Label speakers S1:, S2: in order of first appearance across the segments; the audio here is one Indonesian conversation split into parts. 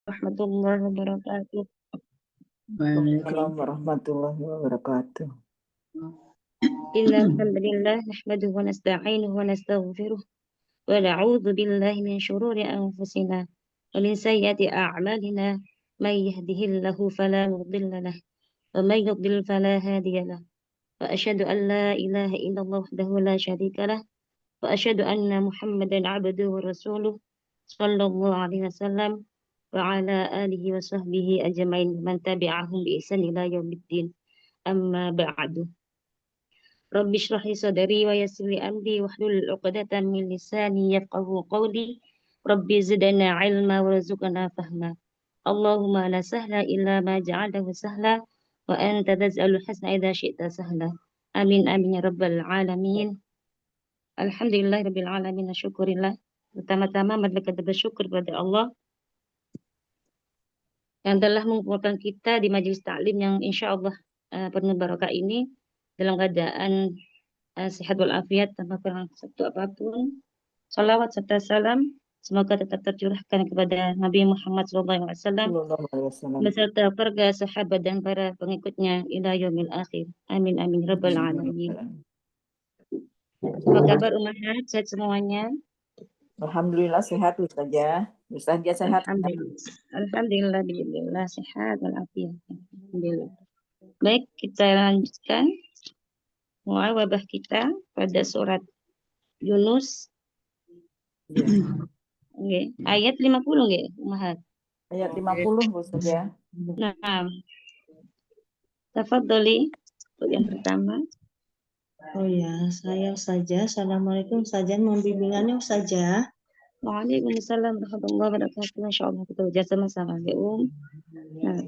S1: warahmatullahi wabarakatuh.
S2: Waalaikumsalam warahmatullahi wabarakatuh.
S1: Innal hamdalillah nahmaduhu wa nasta'inuhu wa nastaghfiruh wa na'udzu billahi min shururi anfusina wa min sayyiati a'malina may yahdihillahu fala mudilla lahu wa may yudlil fala hadiya lahu wa asyhadu an la ilaha illallah wahdahu la syarika lahu wa asyhadu anna Muhammadan 'abduhu wa rasuluh sallallahu alaihi wasallam wa ala alihi wa sahbihi ajmain man tabi'ahum bi ihsan ila yaumiddin amma ba'du. Rabbi shrah li sadri wa yassir li amri wahlul 'uqdatam min lisani yafqahu qawli. Rabbi zidna 'ilma warzuqna fahma. Allahumma la sahla illa ma ja'altahu sahla wa anta taj'alul hasna idza syi'ta sahla. Amin amin ya rabbal alamin. Alhamdulillah rabbil alamin, syukurillah. Pertama-tama marilah kita bersyukur kepada Allah yang telah mengumpulkan kita di majelis taklim yang insya Allah penuh barokah ini dalam keadaan sehat walafiat tanpa kurang satu apapun. Salawat serta salam semoga tetap tercurahkan kepada Nabi Muhammad SAW
S2: Sallallahu alaihi wasallam.
S1: beserta keluarga, sahabat dan para pengikutnya ila yaumil akhir. Amin amin rabbal alamin. Apa kabar umahat? Sehat semuanya?
S2: Alhamdulillah sehat Ustazah. Ustazah sehat.
S1: Alhamdulillah. Alhamdulillah bismillah sehat walafiat. Alhamdulillah. Baik, kita lanjutkan mulai wabah kita pada surat Yunus. Okay. Ayat 50 nggih, Umahat.
S2: Ayat 50 Ustazah.
S1: Nah, tafadholi untuk yang pertama.
S3: Oh ya, saya saja. Assalamualaikum saja. Mohon bimbingannya saja.
S1: Waalaikumsalam warahmatullahi wabarakatuh. Insyaallah kita bekerja sama-sama ya, Nah.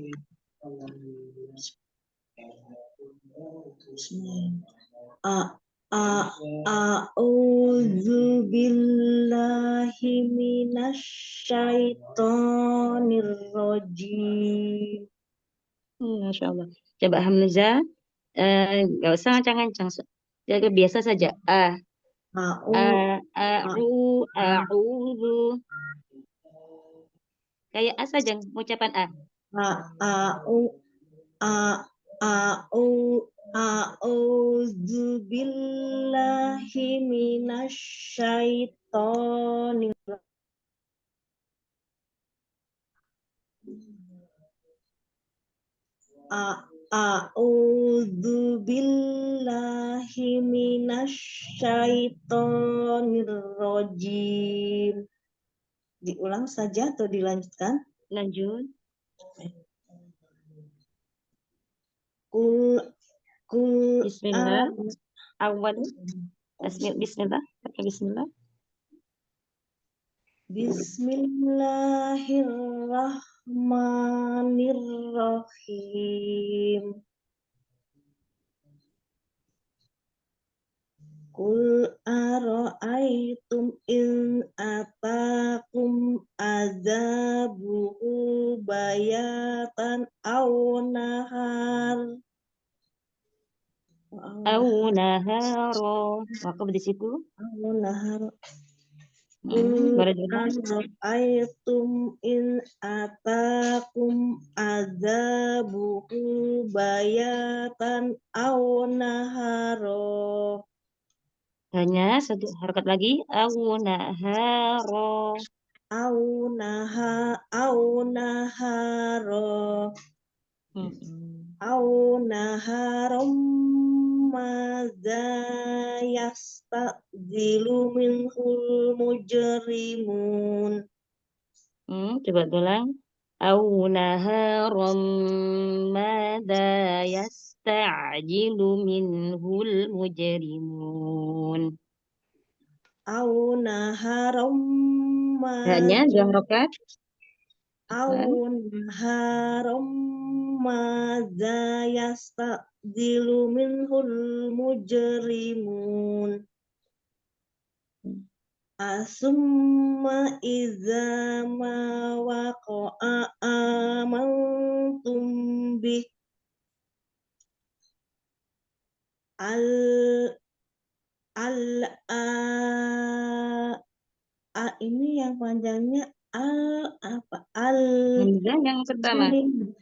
S3: A'udzu billahi minasyaitonir rajim.
S1: Masya Allah. Coba Hamzah, nggak usah ngancang-ngancang. Jaga biasa saja. A'udzu. Kayak A saja ucapan A.
S3: A'udzu billahi minasyaitonir A'udzu billahi minasyaitonir rajim. Diulang saja atau dilanjutkan?
S1: Lanjut. Bismillah. Awal. Bismillah. Pakai bismillah.
S3: Bismillahirrahmanirrahim. Qul ara'aytum in atakum azabuhu bayatan aw nahar.
S1: Aw naharo. Wakaf di situ.
S3: Aw nahar. Ara'aytum in atakum azabuhu bayatan aw naharo.
S1: Hanya satu harakat lagi. Aw naharo.
S3: Aw naharo. Aw naharom madza yastadzilu minhul mujrimun.
S1: Coba ulang. Aw naharom madza yasta'jilu minhul mujrimun.
S3: Aw naharom
S1: Hanya dua harakat.
S3: Aw naharom madza yastadzilu minhul mujrimun. Asumma iza ma waqa'a amantum bih ini yang panjangnya apa? Al
S1: Hamzah yang pertama.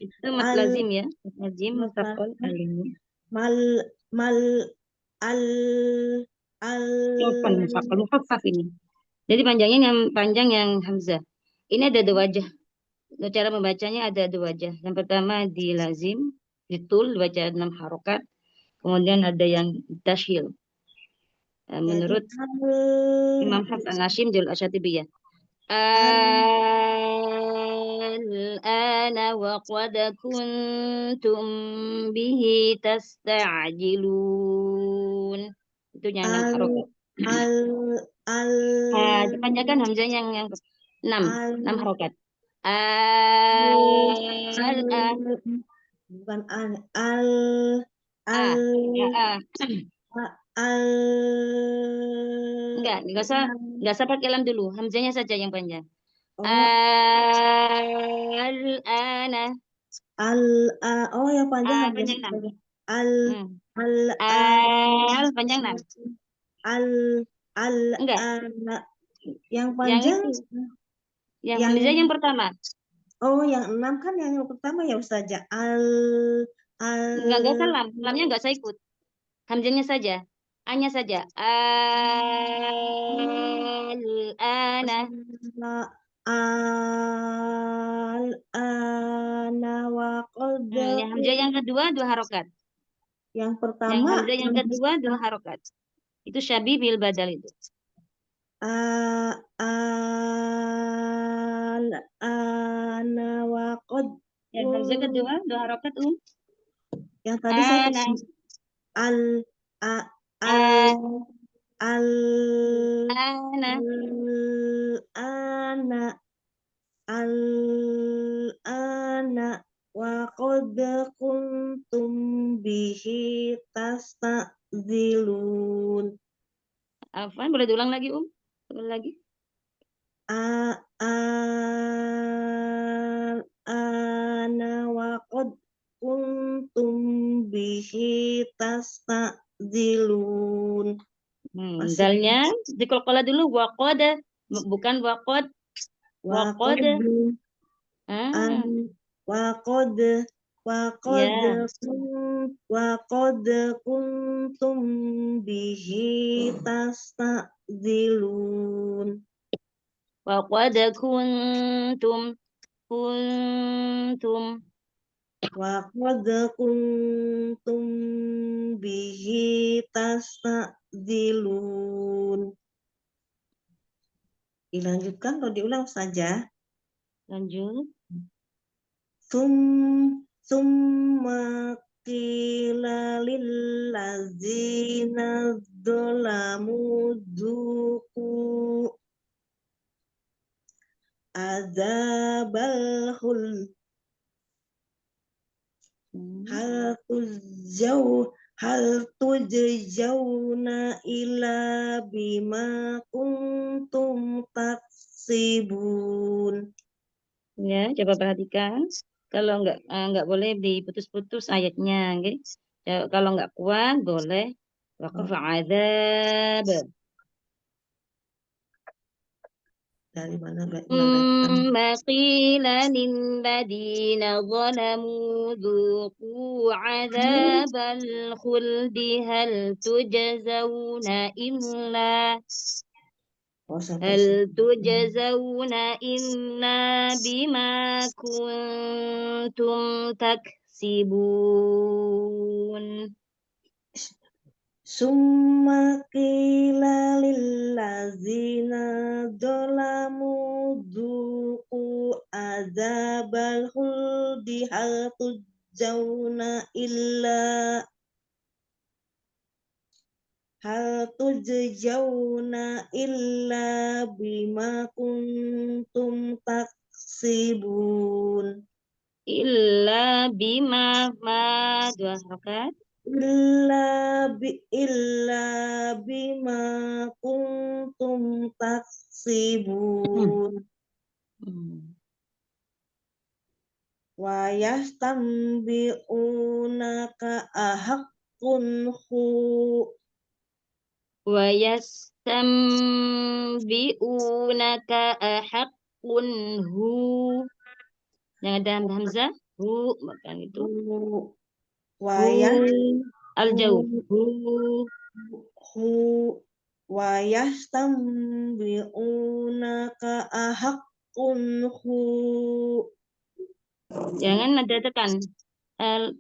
S1: Itu mat
S3: al
S1: lazim ya. Mat lazim mutaqal alimnya.
S3: mal mal al al
S1: Mutaqal mukhaffaf ini. Jadi panjangnya yang panjang yang hamzah. Ini ada dua wajah. Cara membacanya ada dua wajah. Yang pertama di lazim, ditul baca 6 harokat. Kemudian ada yang tashil.
S3: jadi
S1: Menurut Imam Hasan Hashim Jul Asyatibiyah.
S3: al
S1: Al-ana wa qad kuntum bihi tasta'jilun. Itu yang 6
S3: al
S1: harokat.
S3: al al
S1: Dipanjangkan hamzahnya yang 6,
S3: al
S1: 6 harokat.
S3: al
S1: Al
S3: bukan al
S1: A,
S3: al
S1: ya A. Enggak usah pakai lam dulu. Hamzahnya saja yang panjang.
S3: oh
S1: Al-ana.
S3: al oh yang panjang
S1: A
S3: hamzah
S1: panjang 6.
S3: al
S1: Hmm.
S3: al
S1: Al panjang 6.
S3: al al
S1: Enggak,
S3: yang
S1: yang
S3: panjang
S1: itu. Yang
S3: yang
S1: hamzah yang pertama.
S3: oh yang 6 kan yang pertama ya Ustazah
S1: Enggak usah lam. Lamnya enggak saya ikut. Hamzahnya saja. A-nya saja. Al-ana.
S3: al ana wa qad
S1: Yang hamzah yang kedua 2 harokat.
S3: yang
S1: Yang
S3: pertama
S1: hamzah yang kedua 2 harokat. Itu syabih bil badal itu.
S3: al ana wa qad
S1: Yang hamzah kedua 2 harokat
S3: yang tadi saya
S1: Ana.
S3: al a, al
S1: A-
S3: al
S1: Ana.
S3: ana al ana wa qad kuntum bihi tastazilun
S1: Afwan, boleh diulang lagi, Ulang lagi.
S3: a ana wa qad kuntum bihi tastazilun masih
S1: Dalnya dikolkola dulu waqada, bukan waqad.
S3: wa qad
S1: Waqada.
S3: an
S1: Ah,
S3: waqad waqad
S1: ya.
S3: waqad kuntum bihi tastazilun
S1: Waqad kuntum.
S3: waqad kuntum bihi tastazilun dilanjutkan atau diulang saja
S1: Lanjut.
S3: summa qila lillazina dzalamu dzuqu adzabal khuld hal tujau hal tujzauna illa bima kuntum taksibun
S1: Ya, coba perhatikan. Kalau enggak boleh diputus-putus ayatnya, okay? Kalau enggak kuat boleh waqaf adzab.
S3: dari mana
S1: ثم قيل للذين ظلموا ذوقوا عذاب الخلد هل تجزون إلا بما كنتم تكسبون.
S3: summa qila lillazina dzalamu dzuqu adzabal khuldi hal tujzauna illa bima kuntum taksibun
S1: Illa bima ma dua harakat.
S3: illa bima kuntum taksibun wa yastambi'unaka ahaqqun hu
S1: Wa yastambi'unaka ahaq hu. Yang ada hamzah, hu, makan itu.
S3: hu
S1: Hu,
S3: wayah
S1: al-jauh.
S3: hu
S1: Hu,
S3: hu wayastambi'unaka ahaqqun hu.
S1: jangan ada tekan.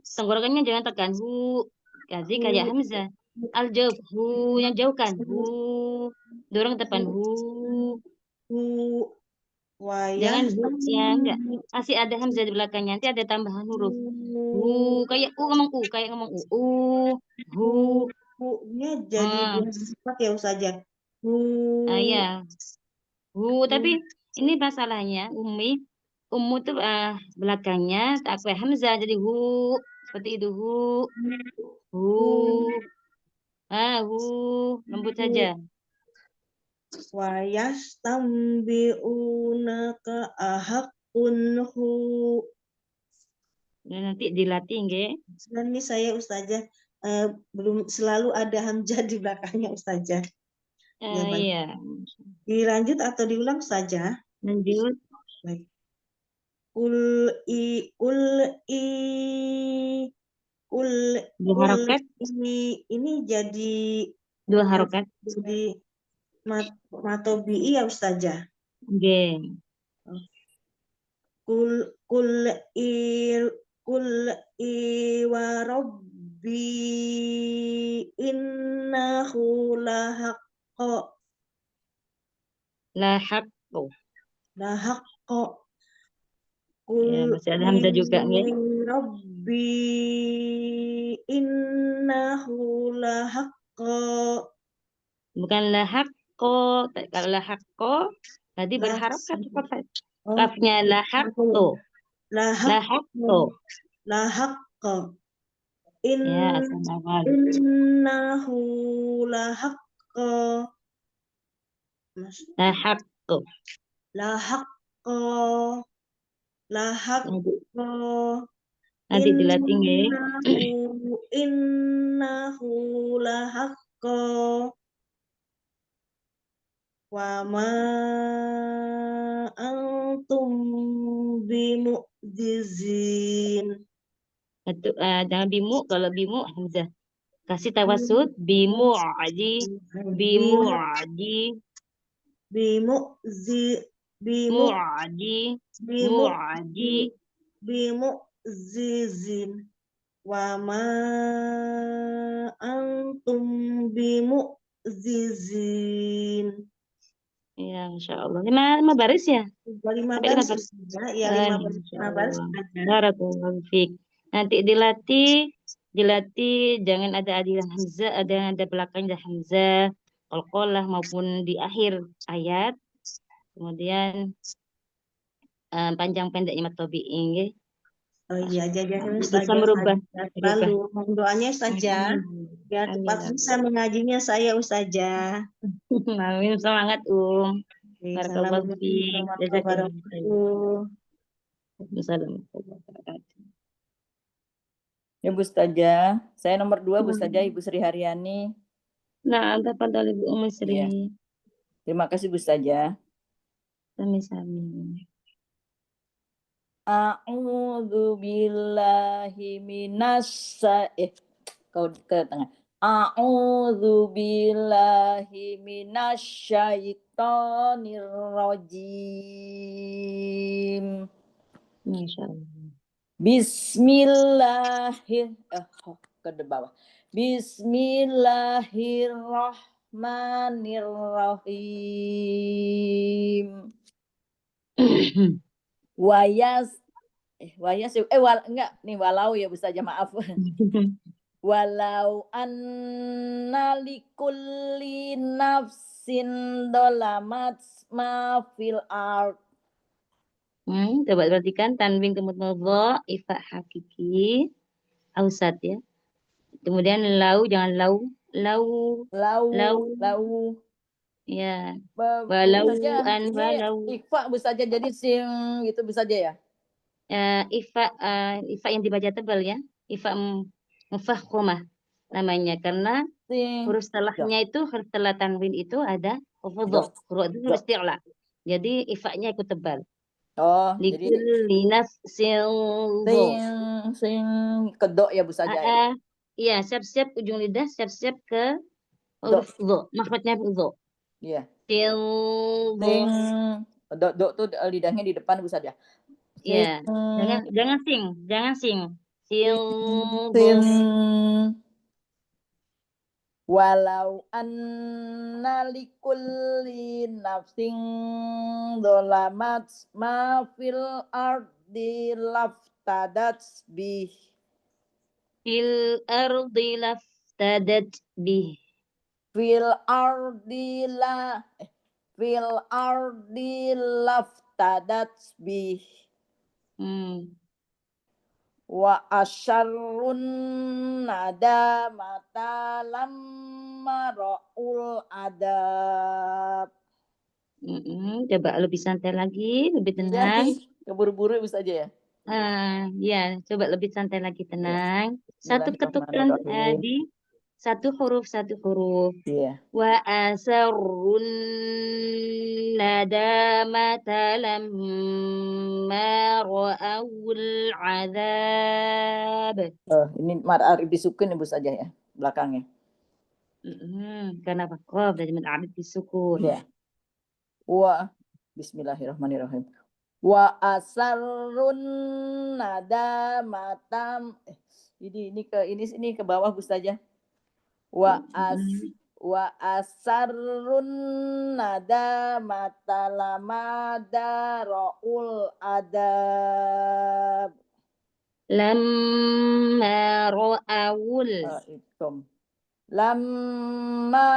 S1: Tenggorokannya jangan tekan. Hu, jadi kayak
S3: Hu
S1: hamzah. Al-jauh, hu, yang jauhkan. Hu, dorong depan. Hu,
S3: hu
S1: jangan hu, ya enggak.
S3: wayastambi'u
S1: Masih ada hamzah di belakangnya. Nanti ada tambahan huruf. Hu, kayak kayak ngomong u. Hu,
S3: hu-nya jadi
S1: ah,
S3: dua sifat ya Ustazah. Hu
S1: ya. Hu, tapi ini masalahnya Umi. Ummu tuh belakangnya tak pakai hamzah jadi hu seperti itu hu
S3: hu
S1: hu hu lembut saja.
S3: wayastambi'unaka ahaqqun hu.
S1: Nah, nanti dilatih nggih.
S3: Dan ini saya Ustazah belum selalu ada hamzah di belakangnya Ustazah. Ya baik.
S1: Iya.
S3: Dilanjut atau diulang saja.
S1: Lanjut.
S3: Baik. Ul i ul i ul
S1: Dua
S3: ul
S1: harokat.
S3: ini jadi
S1: Dua harokat.
S3: jadi matobi'i ya Ustazah.
S1: Nggih.
S3: Kul kul i kul i wa rabbi innahu lahaqqa
S1: Lahaqtu.
S3: lahaqqa
S1: Ya,
S3: kul
S1: masih ada
S3: i
S1: hamzah juga nggih.
S3: rabbi innahu lahaqqa
S1: Bukan lahaqqa. Kalau lahaqqa tadi
S3: lah
S1: berharokat
S3: oh
S1: kafnya lahaqtu.
S3: lahaqqa
S1: Lahaqtu.
S3: lahaqqa
S1: Ya, asal
S3: innahu lahaqqa Mas
S1: lahaqtu.
S3: lahaqqa
S1: Nanti,
S3: lahaqqa
S1: nanti dilatih nggih.
S3: innahu lahaqqa wa ma antum bimu'jizin.
S1: Itu jangan bimu, kalau bimu hamzah. Kasih tawasud bimu'adi, bimu'adi,
S3: Bimu'zi bimu
S1: mu'adi,
S3: bimu
S1: mu'adi.
S3: bimu'zizin wa ma antum bimu'zizin.
S1: Ya, Masya Allah. Lima baris ya?
S3: 5
S1: Sampai 5
S3: baris
S1: baris.
S3: ya 5 baris
S1: Masya
S3: 5 baris
S1: Allah.
S3: ada.
S1: Barakallahu fiik. Nanti dilatih, jangan ada adilan hamzah, ada belakangnya hamzah, qalqalah maupun di akhir ayat. Kemudian panjang pendeknya matobi'in nggih.
S3: Oh iya, jadi
S1: Bisa merubah.
S3: selalu mohon doanya saja biar
S1: Amin.
S3: cepat bisa mengajinya saya Ustazah.
S1: Amin. Semangat Barakallahu
S3: Assalamualaikum
S1: fiik.
S3: warahmatullahi
S1: Jazakallahu khairan.
S3: wabarakatuh.
S1: Wassalamualaikum warahmatullahi wabarakatuh.
S2: Ya Bu Ustazah, saya nomor 2 Bu Ustazah, Ibu Sri Haryani.
S1: Nah, tafadhal Ibu Ummu Sri.
S2: Iya. Terima kasih Bu Ustazah.
S1: Sami-sami.
S2: A'udzu billahi kau ke tengah. A'udzu billahi minasyaitonir rajim.
S1: Masya Allah.
S2: Ke bawah. Bismillahirrahmanirrahim. Enggak, nih walau ya Bu Ustazah, maaf. Walau anna likulli nafsin dolamat ma fil ard.
S1: Coba perhatikan tanwin kemudmudho, ifa hakiki, ausat ya. Kemudian jangan lau. Ya. Walau
S2: Ikhfa Bu Ustazah, jadi sing gitu Bu Ustazah ya.
S1: Ifa yang dibaca tebal ya. Ifa mufahkomah namanya karena huruf setelahnya itu huruf setelah tanwin itu ada huruf itu huruf isti'la. Jadi ifaknya ikut tebal.
S2: Oh, jadi
S1: Likulli nafsin dhu.
S2: sing kedok ya Bu Saja.
S1: Iya, siap-siap ujung lidah, siap-siap ke
S2: Dok.
S1: huruf dhu. Makhrajnya dhu.
S2: Iya.
S1: Sin dhu.
S2: Sing dok tuh lidahnya di depan Bu Saja.
S1: Iya. Jangan sing. Sin dhu.
S2: Sin walau anna likulli nafsin dhalamat ma fil ardi laftadat bih.
S1: Fil ardi laftadat bih.
S2: Fil ardi laftadat bih. Wa asyarrun nadamata lamma ra'ul adab.
S1: Coba lebih santai lagi, lebih
S2: Iya
S1: tenang.
S2: nih, keburu-buru bisa aja ya.
S1: Ya, coba lebih santai lagi, tenang. Satu ketukan
S2: Bismillahirrahmanirrahim.
S1: di satu huruf.
S2: Iya.
S1: Wa asarrun nadamata lamma ra'awul azab.
S2: Ini mad arif disukun Ibu saja ya, belakangnya.
S1: Karena qaf dari mad arif disukun.
S2: Iya. Wa Bismillahirrahmanirrahim. Wa asarrun nadamatam ini ke bawah Bu saja. Wa asarrun nadamata lamada ra'ul adab.
S1: Lamma ra'awul.
S2: Lamma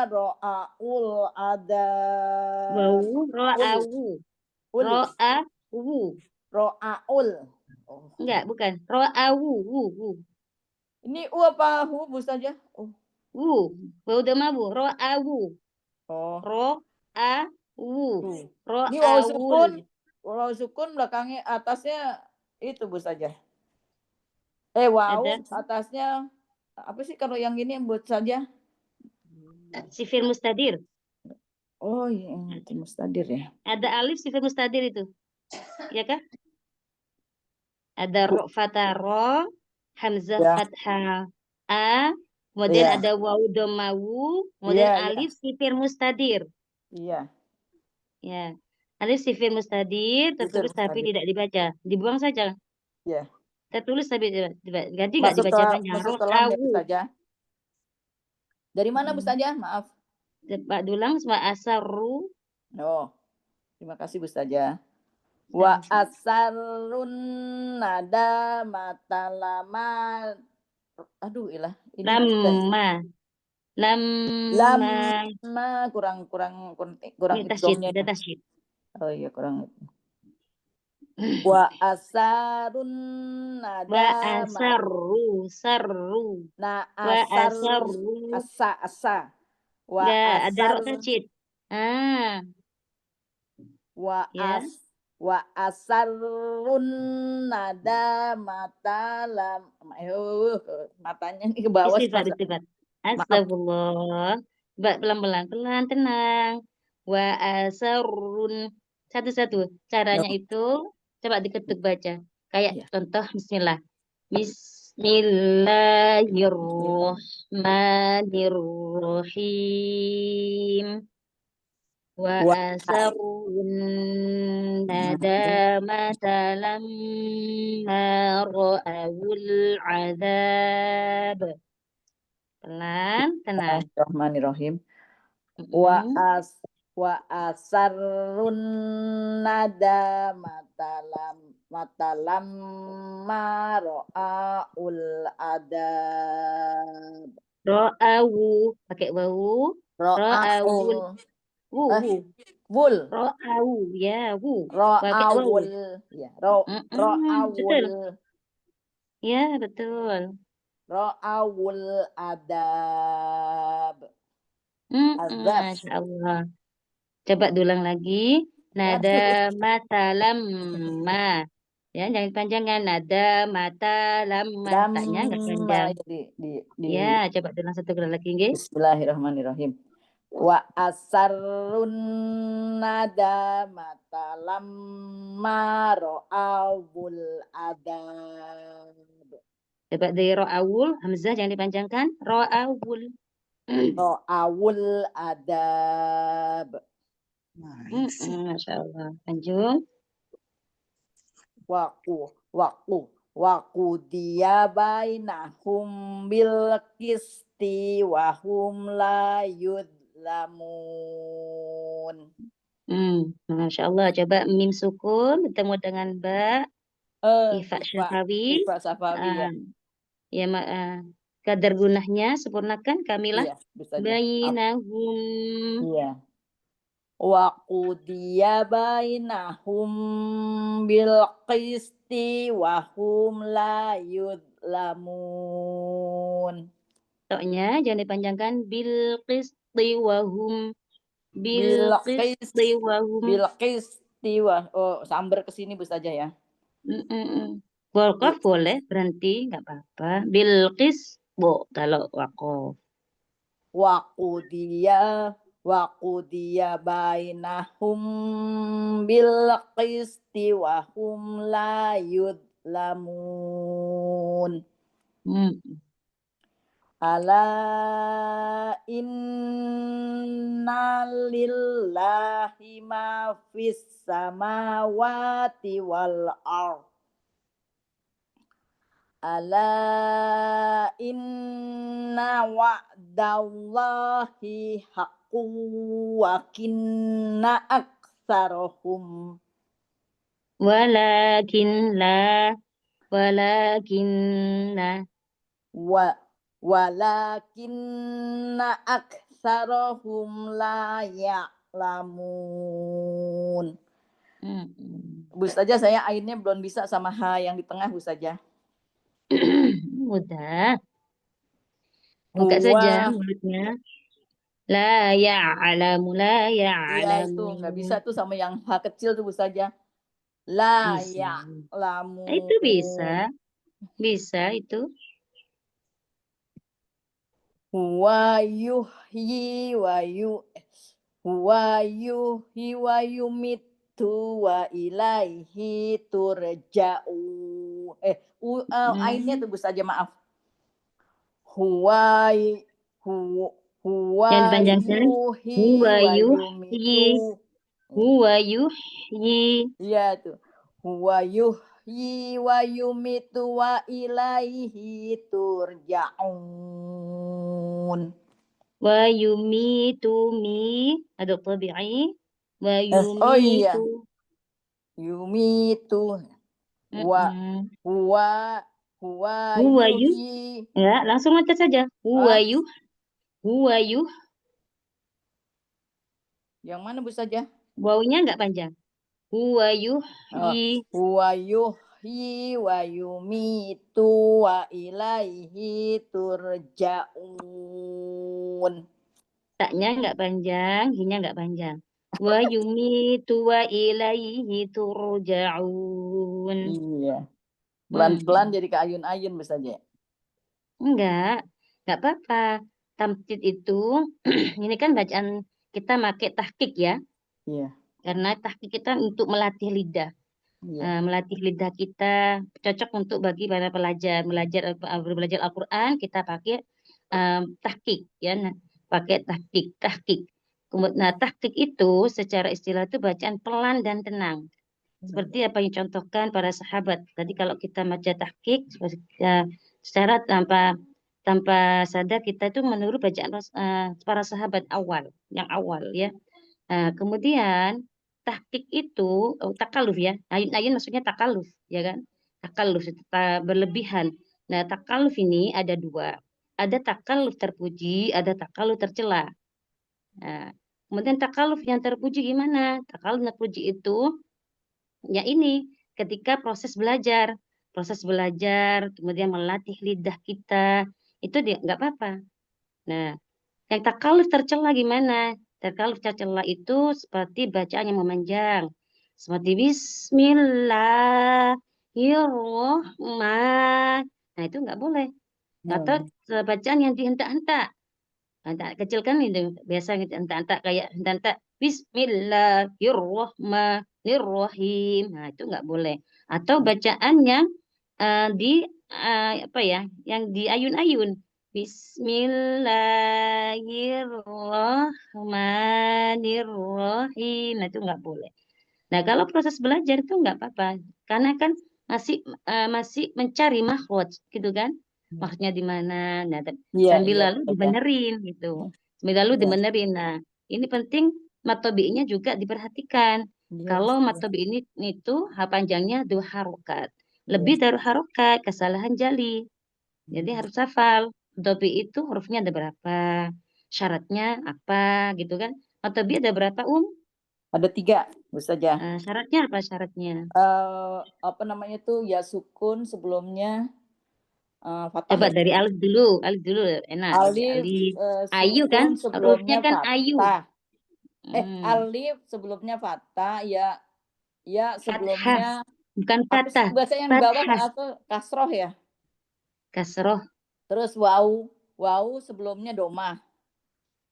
S2: ra'aul adab.
S1: Wawu ra'awu.
S2: Ra'aul.
S1: Enggak, bukan. Ra'awu.
S2: Ini u apa hu Bu saja?
S1: Wawu dhamma ra'awu. Ra'awu.
S2: Ini wawu sukun belakangnya atasnya itu Bu saja. Wawu atasnya apa sih kalau yang ini buat saja?
S1: Sifir mustadir.
S2: Oh iya, itu mustadir ya.
S1: Ada alif sifir mustadir itu. Ya kah? Ada ro fathah ro, hamzah fathah a, kemudian ada wawu dhammawu, kemudian alif sifir mustadir.
S2: Iya.
S1: Ya. Alif sifir mustadir tertulis tapi tidak dibaca. Dibuang saja.
S2: Iya.
S1: Tertulis tapi ganti nggak dibaca panjang.
S2: Ro'awu saja. Dari mana Bu saja? Maaf.
S1: Pak Dulang wa asarru.
S2: Terima kasih Bu saja. Wa asarrun nada matalama. Aduh ilah.
S1: Lamma
S2: kurang
S1: tasydid, ada tasydid.
S2: Oh iya kurang. Wa asarrun nada
S1: wa asarru
S2: asa.
S1: Ada ro tasydid.
S2: Wa asarrun nada matalam. Matanya ke bawah.
S1: Istighfar. Astagfirullah. Pelan-pelan, tenang. Wa asarrun. Satu-satu. Caranya itu coba diketuk baca. Kayak contoh bismillah. Bismillahirrahmanirrahim. Wa asarrun nadamata lamma ra'awul azab. Pelan, tenang.
S2: Bismillahirrahmanirrahim. Wa asarrun nada matalam ra'aul adab.
S1: Ra'awu pakai wawu. Ra'awul.
S2: Wul.
S1: Ra'awu ya, wu.
S2: Ra'awul. Ya, ra'awul.
S1: Ya, betul.
S2: Ra'awul adab.
S1: Masya Allah. Coba dulang lagi. Nada mata lamma. Ya, jangan panjangan. Nada mata lamma. Taknya nggak panjang. Ya, coba dulang satu kali lagi.
S2: Bismillahirrahmanirrahim. Wa asarrun nadamata lamma ra'awul adab.
S1: Coba dari ro'awul, hamzah jangan dipanjangkan. Ro'awul.
S2: Ra'awul adab.
S1: Masya Allah. Lanjut.
S2: Waku dia bainahum bil qisti wa hum la yudlamun.
S1: Masya Allah. Coba mim sukun bertemu dengan ba. Ifa syafawi.
S2: Ifa Safawi ya.
S1: Ya, kadar gunahnya sempurnakan, kamilah.
S2: Iya, bisa aja.
S1: Bainahum.
S2: Iya. Wa qudiya bainahum bil qisti wa hum la yudlamun.
S1: Toknya jangan dipanjangkan bil qisti wa hum. Bil
S2: Bil
S1: qisti wa hum.
S2: qisti wa. Oh, sambar ke sini Bu saja ya.
S1: Wakaf boleh berhenti, nggak apa-apa. Bil qis bo kalau wakaf.
S2: Wa qudiya bainahum bil qisti wa hum la yudlamun. Ala inna lillahi ma fis samawati wal ardh. Ala inna wa'dallahi haqqun wa kinna aktsarahum
S1: Walakinna
S2: walakinna aktsarahum la ya'lamun. Bu saja saya akhirnya belum bisa sama H yang di tengah Bu saja.
S1: Mudah. Buka saja mulutnya. La ya'lamu, la ya'lamu.
S2: Iya itu nggak bisa tuh sama yang H kecil tuh Bu saja. La ya'lamu.
S1: Itu bisa. Bisa itu.
S2: Huwa yuhyi wa yumitu wa ilaihi turja'u. Ainnya tuh Bu saja maaf. Huwa yuhyi wa yumitu.
S1: Huwa yuhyi.
S2: Iya tuh. Huwa yuhyi wa yumitu wa ilaihi turja'un.
S1: Wa yumitu mi ada tabi'i. Wa yumitu.
S2: Oh iya. Yumitu. Huwa yuhyi.
S1: Ya, langsung aja saja. Huwa yuh.
S2: Yang mana Bu saja?
S1: Wawunya enggak panjang. Huwa yuhyi.
S2: Huwa yuhyi wa yumitu wa ilaihi turja'un.
S1: Taknya enggak panjang, hinya enggak panjang. Wa yumitu wa ilaihi turja'un.
S2: Iya. Pelan-pelan jadi ke ayun-ayun Bu saja.
S1: Enggak apa-apa. Tamtid itu ini kan bacaan kita pakai tahqiq ya.
S2: Iya.
S1: Karena tahqiq kita untuk melatih lidah.
S2: Iya.
S1: Melatih lidah kita cocok untuk bagi para pelajar belajar Al-Qur'an, kita pakai tahqiq ya. Nah, pakai tahqiq. Nah, tahqiq itu secara istilah itu bacaan pelan dan tenang. Seperti apa yang contohkan para sahabat. Tadi kalau kita baca tahqiq secara tanpa sadar kita itu meniru bacaan para sahabat yang awal ya. Kemudian tahqiq itu takaluf ya. Ayun-ayun maksudnya takaluf ya kan? Takaluf itu berlebihan. Nah, takaluf ini ada dua. Ada takaluf terpuji, ada takaluf tercela. Nah, kemudian takaluf yang terpuji gimana? Takaluf terpuji itu ya ini ketika proses belajar kemudian melatih lidah kita itu dia nggak apa-apa. Nah, yang takaluf tercela gimana? Takaluf tercela itu seperti bacaan yang memanjang, seperti Bismillahirrahmanirrahim. Nah, itu nggak boleh. Atau bacaan yang dihentak-hentak. Antak kecil kan itu biasa gitu, antak kayak antak Bismillahirrahmanirrahim. Nah, itu nggak boleh. Atau bacaannya di apa ya, yang di ayun-ayun. Bismillahirrahmanirrahim. Nah, itu nggak boleh. Nah, kalau proses belajar itu nggak apa-apa, karena kan masih mencari makhraj, gitu kan? Maksudnya di mana? Nah,
S2: Iya,
S1: sambil
S2: iya,
S1: lalu
S2: Ustazah.
S1: dibenerin gitu. Sambil lalu
S2: Iya.
S1: dibenerin. Nah, ini penting matobi'nya juga diperhatikan.
S2: Iya,
S1: Kalau
S2: Ustazah.
S1: matobi ini itu panjangnya 2 harokat.
S2: Iya.
S1: Lebih dari harokat, kesalahan jali. Jadi harus hafal. Matobi itu hurufnya ada berapa, syaratnya apa gitu kan. Matobi ada berapa,
S2: Ada 3, Ustazah.
S1: Syaratnya apa syaratnya?
S2: Apa namanya tuh, ya sukun sebelumnya fathah
S1: Coba
S2: ya.
S1: dari alif dulu enak. Dari
S2: Alif
S1: alif. Ayu
S2: sukun
S1: kan? Hurufnya
S2: sebelumnya
S1: kan ayu.
S2: fathah.
S1: Hmm.
S2: Alif sebelumnya fathah, ya
S1: Fathah,
S2: sebelumnya
S1: bukan
S2: apa sih
S1: fathah.
S2: bahasa yang di bawah
S1: Fathah,
S2: atau kasroh ya.
S1: kasroh.
S2: Terus wau sebelumnya domah.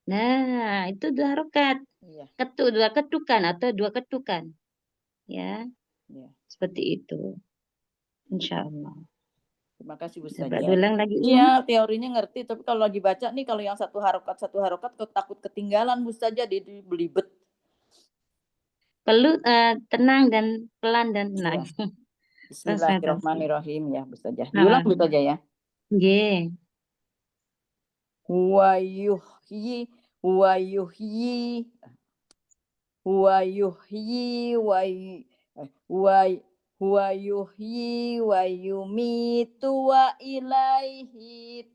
S1: Nah, itu 2 harokat.
S2: Iya,
S1: 2 ketukan atau 2 ketukan. Ya,
S2: iya.
S1: seperti itu. Insya Allah.
S2: Terima kasih
S1: Coba
S2: Ustazah.
S1: ulang lagi,
S2: Iya, teorinya ngerti, tapi kalau lagi baca nih, kalau yang satu harokat kok takut ketinggalan Ustazah, jadi belibet.
S1: Perlu tenang dan pelan dan tenang.
S2: Iya. Bismillahirrahmanirrahim ya Ustazah. Diulang Ustazah ya.
S1: Nggih.
S2: Wa yuhyi wa yuhyi wa yuhyi wa yuhyi wa yumitu wa ilaihi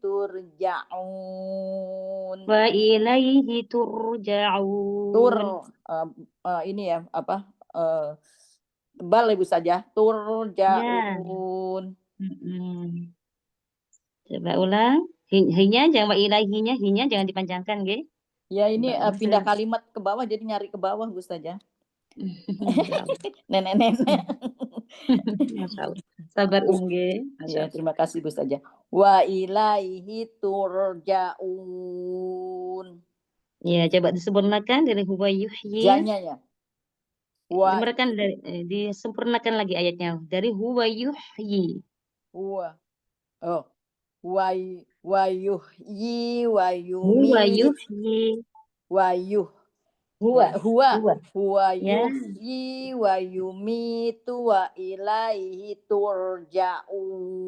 S2: turja'un.
S1: Wa ilaihi turja'un.
S2: Ini ya apa tebal Ibu saja.
S1: Ya.
S2: Turja'un.
S1: Mm-mm. Coba ulang. Hinya jangan wa ilaihinya, hinya jangan dipanjangkan, nggih.
S2: Ya ini
S1: Coba
S2: pindah
S1: ulang.
S2: kalimat ke bawah jadi nyari ke bawah Bu saja.
S1: Masya Allah.
S2: Nenek-nenek.
S1: Masya Allah. Sabar nggih. Masya
S2: Ya,
S1: Allah.
S2: terima kasih Bu saja. Wa ilaihi turja'un.
S1: Ya, coba disempurnakan dari huwa yuhyi.
S2: Janya ya.
S1: Disempurnakan lagi ayatnya dari huwa yuhyi.
S2: Wa oh wa yuhyi wa
S1: Huwa
S2: yumit
S1: yuhyi.
S2: wa yuh huwa
S1: Ya,
S2: yuhyi wa yumitu wa ilaihi turja'un.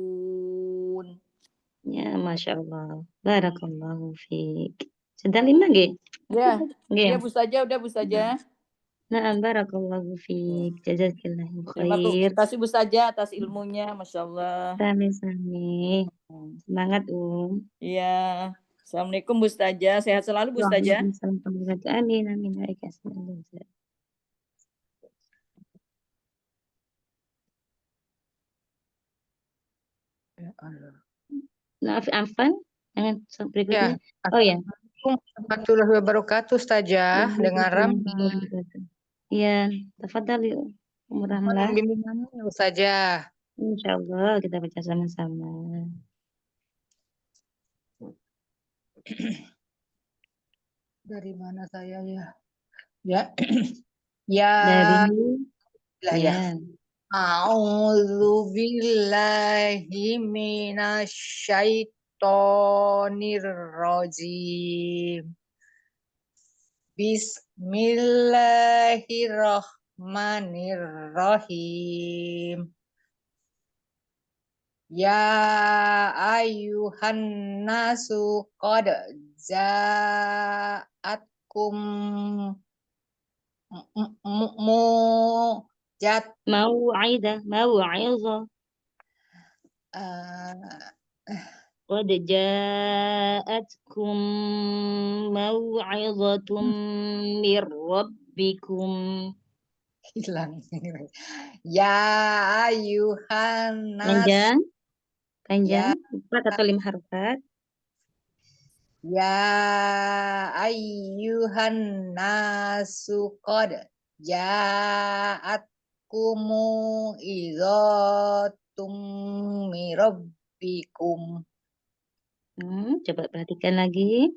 S1: ya, Masya Allah. Barakallahu fiik. Sudah 5 nggih?
S2: Ya,
S1: Nggih.
S2: ya Bu saja, udah Bu saja.
S1: Nah, barakallahu fiik. Jazakillahu
S2: Terima
S1: khair.
S2: kasih Bu saja atas ilmunya, Masya Allah.
S1: Sami-sami. Semangat,
S2: Iya. Assalamualaikum Bu Ustazah. Sehat selalu Bu Ustazah.
S1: Waalaikumsalam warahmatullahi wabarakatuh. Amin, amin. Waalaikumsalam. Maaf, Afan. Yang berikutnya. Oh ya.
S4: Assalamualaikum warahmatullahi wabarakatuh, Ustazah. Dengan Ramli.
S1: Iya, tafadhali
S4: Mohon bimbingannya, Ustazah.
S1: Insyaallah kita baca sama-sama.
S4: Dari mana saya ya? Ya. Ya.
S1: Dari
S4: ya. A'udzu billahi minasyaitonir rajim. Bismillahirrahmanirrahim. Ya ayyuhan nasu qad ja'atkum
S1: mau'izah. Qad ja'atkum mau'izatun mir rabbikum.
S4: hilang. Ya ayyuhan nas.
S1: Panjang. 4 atau 5 harokat.
S4: Ya ayyuhan nasu qad ja'atkumu idzatum mirabbikum.
S1: Coba perhatikan lagi.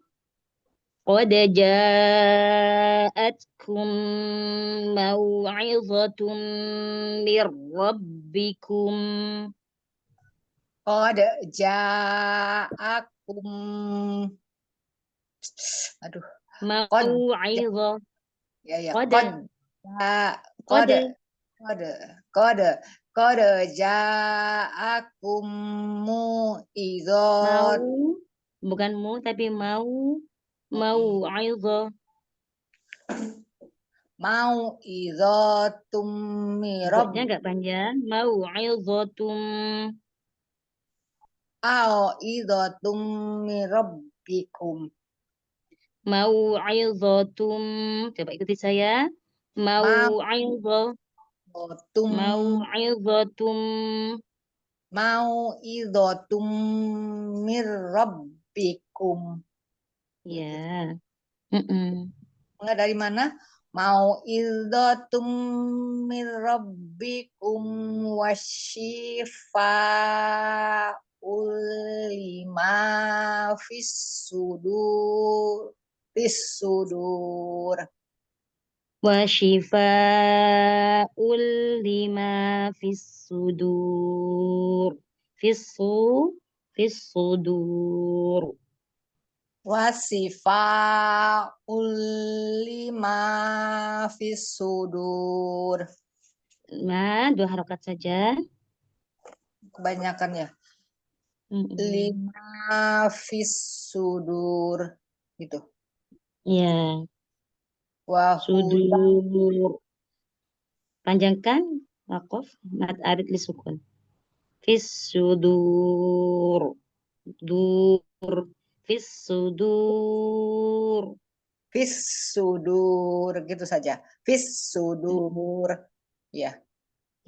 S1: قد جاءتكم موعظة من ربكم
S4: Qad ja'akum. Aduh. Qad
S1: موعظة
S4: ya.
S1: قد
S4: Qad
S1: قد
S4: qad qad qad ja'akum
S1: mau
S4: mu'izat
S1: bukan mu tapi mau'izah
S4: mau'izatum mirab
S1: dotnya agak panjang mau'izatum
S4: au'izatum mirabbikum
S1: mau'izatum coba ikuti saya mau'izah
S4: mau'izatum
S1: mau'izatum
S4: mau'izatum mirabbikum.
S1: ya mm-mm.
S4: Enggak dari mana? Mau'izatum mirabbikum wasyifa'ul lima fis sudur.
S1: wa shifa'ul lima fis sudur fis sudur
S4: Wasifa'ul lima fis sudur.
S1: dua harokat saja
S4: Kebanyakan ya.
S1: Mm-mm.
S4: Lima fis sudur gitu.
S1: ya
S4: Wahudan
S1: sudur panjangkan waqaf mad arid li sukun fis sudur dur fis sudur
S4: fis sudur gitu saja. Fis sudur ya.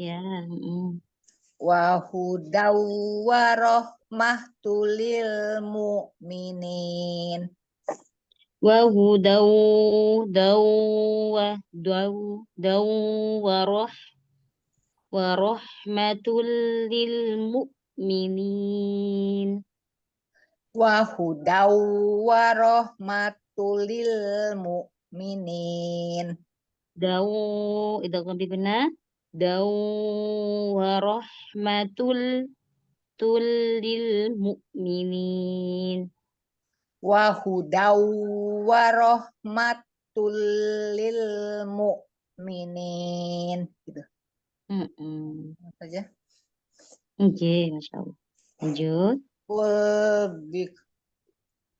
S1: ya
S4: Wahudaw warahmah lil mu'minin.
S1: wa hudaw daw wa daw daw wa rahmatul lil mu'minin
S4: Wahudaw warahmah lil mu'minin.
S1: daw idgham bi guna daw wa rahmatul lil mu'minin
S4: Wahudaw warahmah lil mu'minin gitu saja.
S1: Oke, Masya Allah. Lanjut.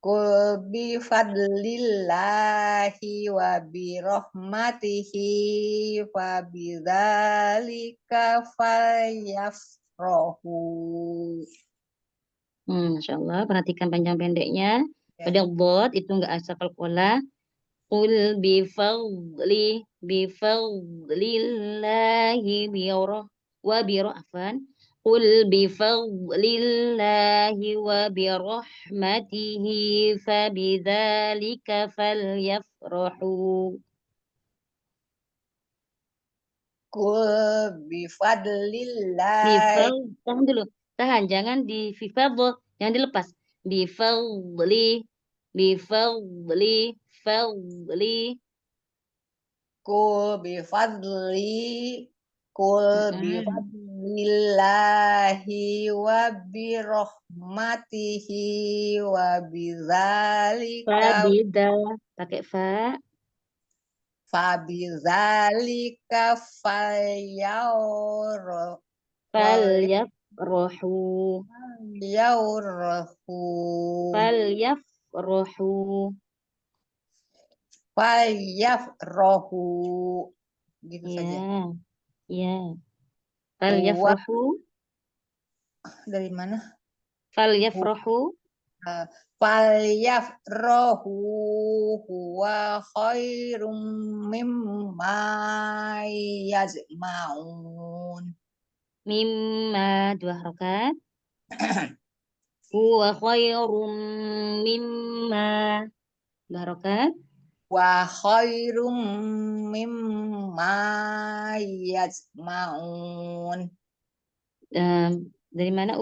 S4: Qul bi fadlillahi wa bi rahmatihi fa bidzalika falyafrahu.
S1: Masya Allah. Perhatikan panjang pendeknya.
S4: Ya.
S1: Pada bot itu enggak asal qalqalah. Qul bi fadlillahi wa bi rahfan. Qul bi fadlillahi wa bi rahmatihi fa bidzalika falyafrahu.
S4: Qul bi fadlillahi.
S1: Tahan dulu. Tahan, jangan di fadl, jangan dilepas. Bifadli, bifadli, fadli.
S4: Qul bi fadlillahi wa bi rahmatihi wa bidzalika
S1: Fabida, pakai fa.
S4: Fabizalika falyafrahu
S1: Falyafrahu.
S4: falyafrahu gitu
S1: Ya,
S4: saja.
S1: ya. Falyafrahu.
S4: Dari mana?
S1: Falyafrahu.
S4: Falyafrahu huwa khairum mimma yazma'un.
S1: Mimma, dua harokat. Huwa khairum mimma, dua harokat.
S4: Wa khairum mimma yazma'un.
S1: Dari mana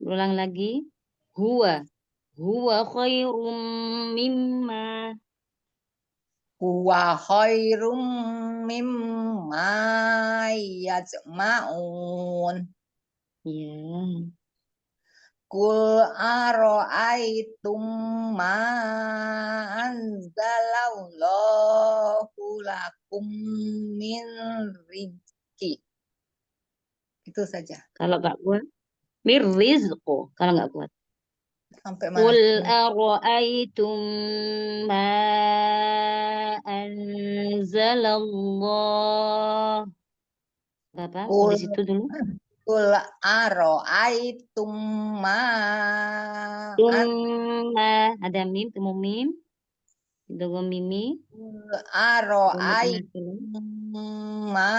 S1: ulang lagi. Huwa khairum mimma
S4: huwa khairum mimma yajma'un.
S1: Ya.
S4: Kul aro'aitum ma anzalallahu lakum min rizki. Itu saja.
S1: Kalau nggak kuat, mirrizqu. Kalau nggak kuat.
S4: Sampai mana?
S1: Qul aro'aitum ma anzalallah. Apa?
S4: Kul
S1: Di situ dulu.
S4: Kul aro'aitum ma
S1: Tumma. Ada mim, temu mim. Dogo mimi.
S4: aro'aitum ma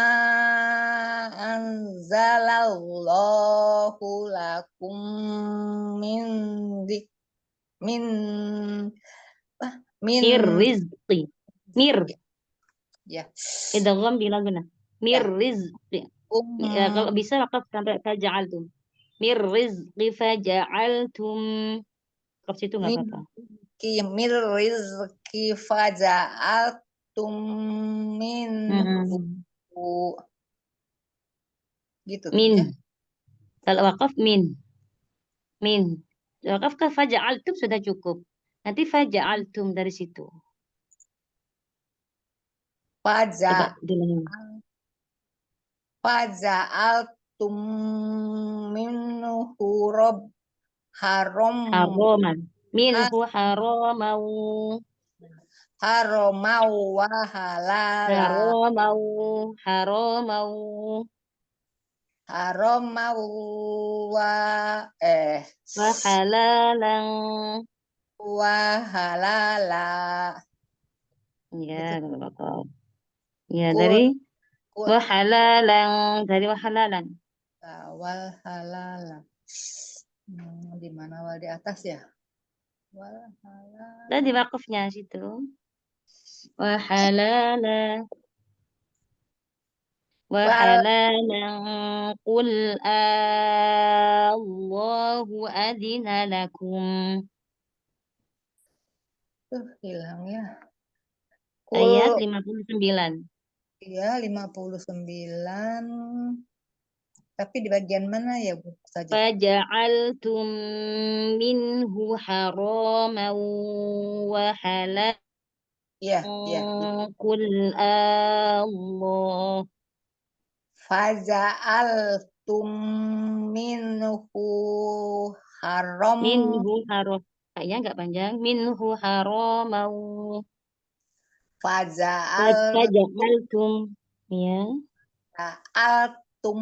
S4: anzalallahu lakum min dik min
S1: Mirrizqi. Mir.
S4: ya
S1: Idgham bila guna. Mirrizqi. Ya, kalau
S4: um
S1: bisa wakaf sampai faja'altum. Mirrizqi faja'altum. Wakaf situ nggak
S4: min
S1: apa-apa.
S4: min rizki faja'altum min gitu
S1: Min.
S4: ya.
S1: Kalau wakaf min. Min. Wakaf ke faja'altum sudah cukup. Nanti faja'altum dari situ. Coba dulu.
S4: Faja'altum minhu rob haram
S1: Haroman. Minhu haramau.
S4: haramau wa halala
S1: Haramau. Haramau.
S4: haramau wa
S1: Wa halalang.
S4: wa halala
S1: Ya,
S4: gitu.
S1: kalau wakaf. Ya,
S4: Kul
S1: dari
S4: kul
S1: wa halalang. Dari wa halalang.
S4: wal halala. Di mana wal di atas ya? Wal halala.
S1: Tadi wakafnya situ. Wa halala. Wa
S4: Wal
S1: halalan. Qul Allahu adina lakum.
S4: hilang ya.
S1: Ayat
S4: Kul
S1: 59.
S4: ya 59. Tapi di bagian mana ya Bu saja?
S1: Faja'altum minhu haraman wa halal.
S4: Iya, iya.
S1: Qul Allah.
S4: Faja'altum minhu haram.
S1: Minhu haram. Kayaknya nggak panjang. Minhu haraman. Faja'altum. Ya.
S4: Faja'altum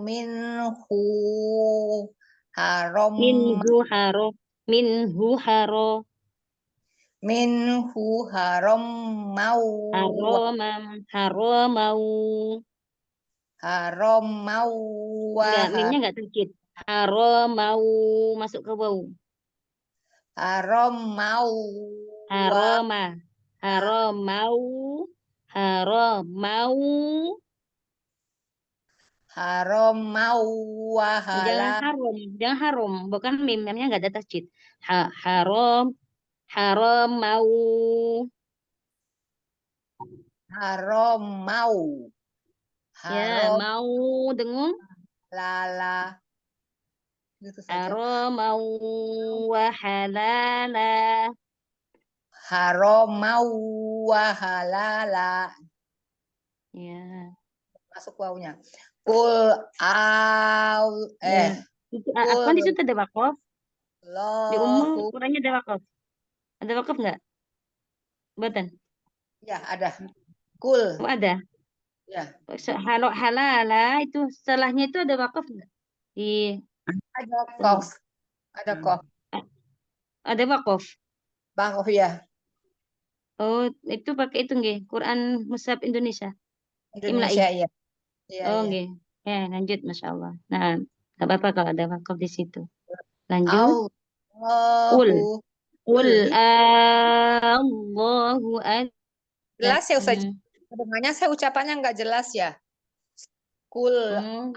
S4: minhu haram.
S1: Minhu haro. Minhu haro.
S4: Minhu haram mau.
S1: Haromam. Haromau.
S4: Haram mau.
S1: Enggak, mimnya enggak terkit. Haromau. Masuk ke bau.
S4: Haram mau.
S1: Haroma. Haromau. Haromau.
S4: Haram mau
S1: Jangan
S4: wahala.
S1: harom. Jangan harom. Bukan mim. Mimnya enggak ada tasjid. Harom. Haromau.
S4: Haram mau.
S1: Ya,
S4: Haram
S1: mau dengung.
S4: lala. Gitu saja.
S1: Haromau wa halala.
S4: Haram mau wahalala.
S1: Ya.
S4: Masuk wawunya. Kul au
S1: Ya. Itu, Afwan di situ ada wakaf. Di
S4: lahu.
S1: ukurannya ada wakaf. Ada wakaf enggak? Buatan.
S4: Ya, ada. Kul.
S1: Oh, ada.
S4: Ya.
S1: Halala itu setelahnya itu ada wakaf enggak?
S4: Ada kof. Ada kof.
S1: Ada wakaf.
S4: Bang ya.
S1: Oh, itu pakai itu nggih, Quran Mushaf Indonesia.
S4: Indonesia
S1: Imla'i.
S4: ya. Iya,
S1: Oh,
S4: iya.
S1: nggih. Ya, lanjut Masya Allah. Nah, nggak apa-apa kalau ada wakaf di situ. Lanjut. Qul.
S4: Allahu.
S1: Qul Allahu
S4: Jelas ya Ustaz?
S1: adakum.
S4: Kedengarannya saya ucapannya nggak jelas ya. Kul
S1: Nah.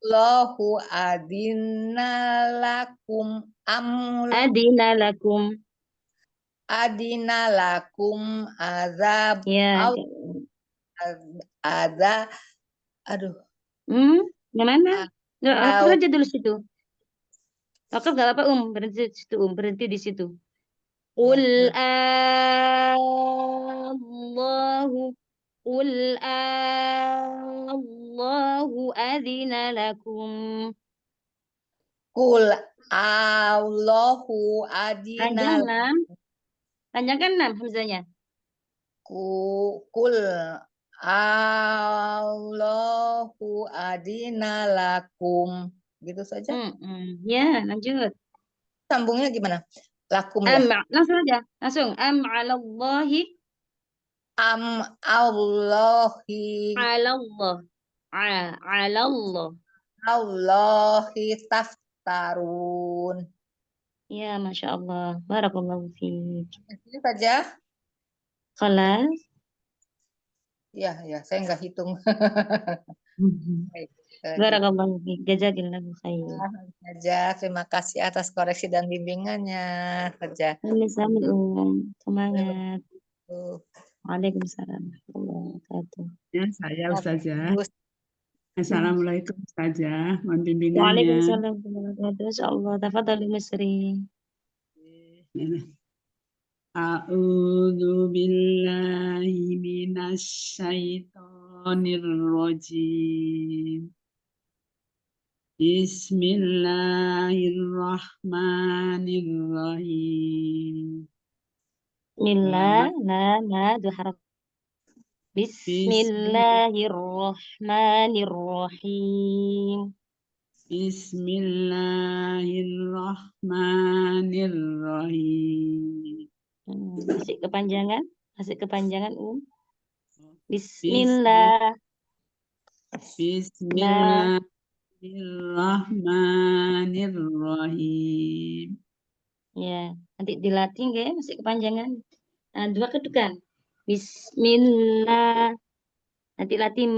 S4: Allahu adina lakum amla
S1: Adina lakum.
S4: adina lakum azab
S1: Ya.
S4: au ada aduh
S1: Gimana? Nggak, wakaf
S4: au
S1: saja dulu situ. Wakaf nggak apa-apa, berhenti di situ, berhenti di situ. Qul Allahu Qul Allahu adzina lakum.
S4: kul Allahu adina
S1: Panjang 6. Panjangkan 6 hamzanya.
S4: kul Allahu adina lakum gitu saja.
S1: Ya, lanjut.
S4: Sambungnya gimana? Lakum ya.
S1: Langsung aja. Langsung. Alallahi.
S4: Allahi
S1: Alallah. Alallah.
S4: Allahi taftarun.
S1: Ya, Masya Allah. Barakallahu fiik.
S4: Itu saja.
S1: Khalas.
S4: Ya, saya nggak hitung. Baik,
S1: Barakallahu fiik. Jazakillahu khair.
S4: saja. Terima kasih atas koreksi dan bimbingannya. Saja.
S1: Sami-sami, semangat. Waalaikumsalam warahmatullahi wabarakatuh.
S5: Ya, saya Ustazah.
S4: Bagus.
S5: Assalamualaikum Ustazah. Mohon bimbingannya.
S1: Waalaikumsalam warahmatullahi wabarakatuh. Insyaallah. Tafadhali Misri.
S5: A'udzu billahi minasy syaithanir rajim. Bismillahirrahmanirrahim.
S1: Bismillah, la, dua harf. Bismillahirrahmanirrahim.
S5: Bismillahirrahmanirrahim.
S1: Masih kepanjangan? Bismillah.
S5: Bismillahirrahmanirrahim.
S1: Ya, nanti dilatih ya, masih kepanjangan. Nah, dua kedukan. Bismillah. Nanti latih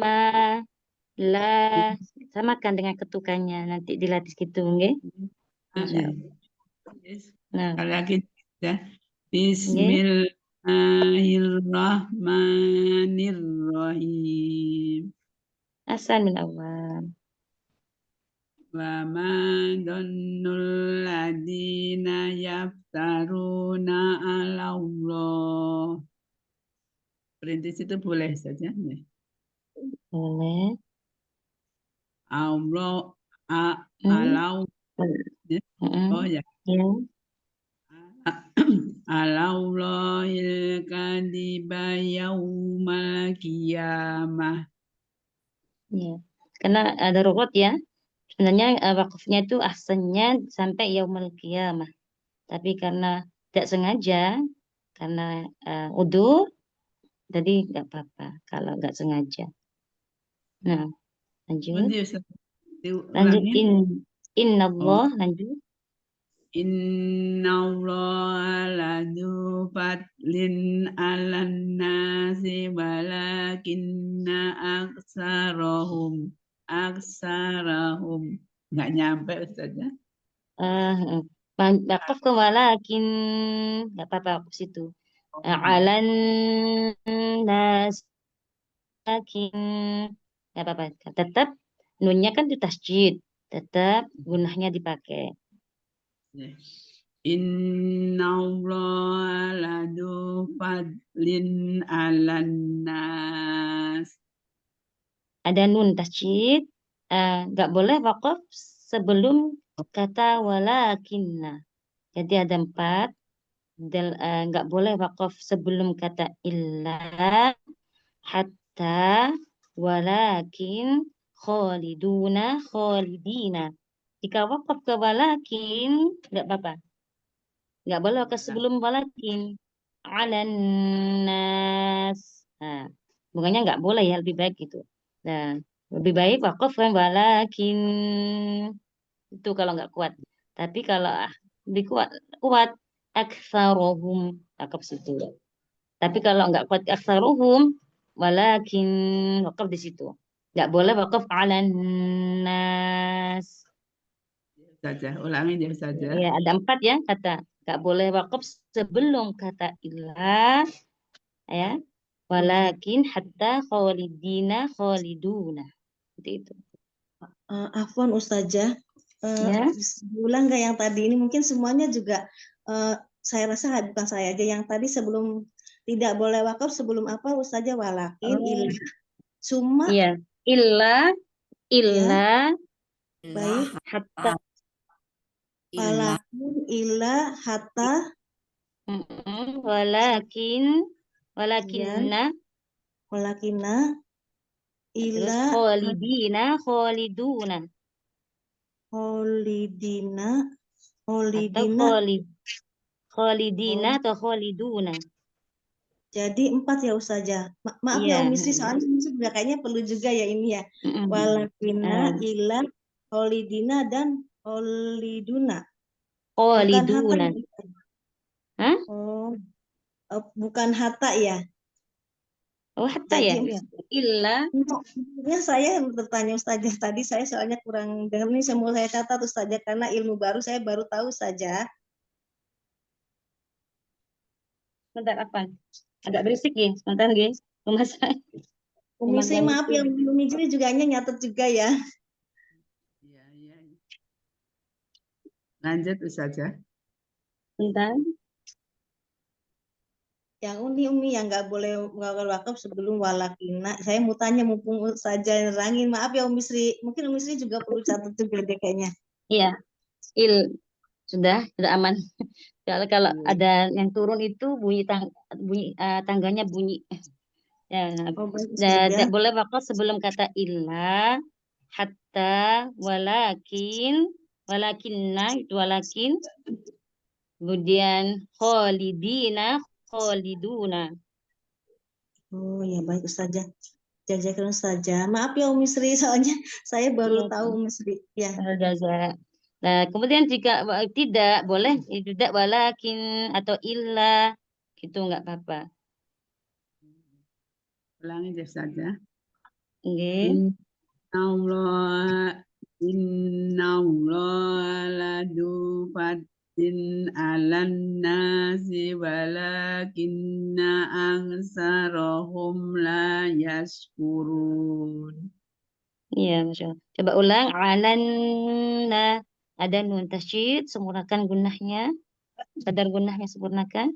S1: la, samakan dengan ketukannya. Nanti dilatih gitu, nggih. Nah,
S5: Sekali lagi ya. Bismillahirrahmanirrahim.
S1: Hasan min awal.
S5: Wa ma dhannul ladina yaftaruna 'ala Allah. Perintis itu boleh saja ya.
S1: Boleh.
S5: Allah alau oh ya.
S1: Ya.
S5: Alaullahil kadiba yaumal qiyamah.
S1: Ya. Karena ada rukut ya. Sebenarnya wakafnya itu ahsannya sampai yaumul qiyamah. Tapi karena tidak sengaja, karena udur, jadi nggak apa-apa kalau nggak sengaja. Nah, lanjut. Lanjut innallah, lanjut.
S5: Innallaha ladu fadlin 'alan nasi walakinna aksarahum nggak nyampe Ustaz ya.
S1: Wakaf ke walakin nggak apa-apa wakaf situ. Alan nas lakin nggak apa-apa. Tetap nunnya kan itu tasjid. Tetap gunahnya dipakai.
S5: Innallaha ladu fadlin 'alan nas.
S1: Ada nun tasjid, nggak boleh wakaf sebelum kata walakinna. Jadi ada 4. Nggak boleh wakaf sebelum kata illa, hatta, walakin, khaliduna, khalidina. Jika wakaf ke walakin, nggak apa-apa. Nggak boleh wakaf sebelum walakin. Alan nas. Nah, bukannya nggak boleh ya, lebih baik gitu. Nah, lebih baik wakaf kan walakin. Itu kalau nggak kuat. Tapi kalau lebih kuat aktsaruhum wakaf situ. Tapi kalau nggak kuat aktsaruhum, walakin wakaf di situ. Nggak boleh wakaf alan nas.
S5: Saja, ulangi ya saja.
S1: Ya, ada 4 ya kata. Nggak boleh wakaf sebelum kata ilah, ya. Walakin hatta khaliduna. Seperti itu.
S3: Afwan Ustazah,
S1: Ya.
S3: bisa diulang nggak yang tadi ini? Mungkin semuanya juga saya rasa bukan saya aja yang tadi sebelum tidak boleh wakaf sebelum apa Ustazah? Walakin ilah cuma
S1: Iya. Illa
S3: ya baik
S1: hatta.
S3: walakin ilah hatta
S1: Walakin
S3: ya
S1: walakinna
S3: walakina
S1: terus
S3: ilah
S1: khaliduna
S3: holidina
S1: atau
S3: holidina
S1: khalidina
S3: oh,
S1: atau khaliduna.
S3: jadi 4 ya Ustazah. Maaf ya
S1: Iya.
S3: Umi Sri, soalnya Umi Sri juga kayaknya perlu juga ya ini ya. Walakina ilah holidina dan holiduna. Bukan hatta
S1: Khaliduna.
S3: ya?
S1: Hah?
S3: Oh, bukan hatta ya.
S1: Oh, hatta ya.
S3: Jadi
S1: Illa
S3: ya saya bertanya Ustazah tadi, saya soalnya kurang dengar nih, semua saya catat Ustazah karena ilmu baru saya baru tahu saja.
S1: sebentar apa? Agak berisik ya, sebentar guys. Rumah saya.
S3: Umi
S1: Rumah
S3: Sri
S1: saya
S3: maaf
S1: itu.
S3: ya, Umi Sri juga nyatet juga ya.
S5: Iya, iya. Lanjut Ustazah.
S1: Sebentar.
S3: Yang Umi yang nggak boleh wakaf sebelum walakina. Saya mau tanya mumpung saja nerangin. Maaf ya Umi Sri. Mungkin Umi Sri juga perlu catat juga deh kayaknya.
S1: Iya. Sudah aman. Kalau
S5: Iya.
S1: ada yang turun itu bunyi tangganya bunyi. Ya,
S3: Oh baik Ustazah.
S1: tidak boleh wakaf sebelum kata ilah, hatta, walakinna itu walakin, kemudian khaliduna.
S3: Oh ya baik Ustazah. Jazakallah Ustazah. Maaf ya Umi Sri soalnya saya baru
S1: Iya,
S3: tahu Umi Sri. Ya.
S1: jaza. Nah, kemudian jika tidak boleh, tidak walakin atau illa, gitu nggak apa-apa.
S5: Ulangi deh Ustazah.
S1: Oke.
S5: Inna Allah ladu fatin alan nasi walakinna angsarahum la yashkurun.
S1: Iya, Masya Allah. Coba ulang. Alanna. Ada nun tasydid, sempurnakan gunnahnya. Kadar gunnahnya sempurnakan.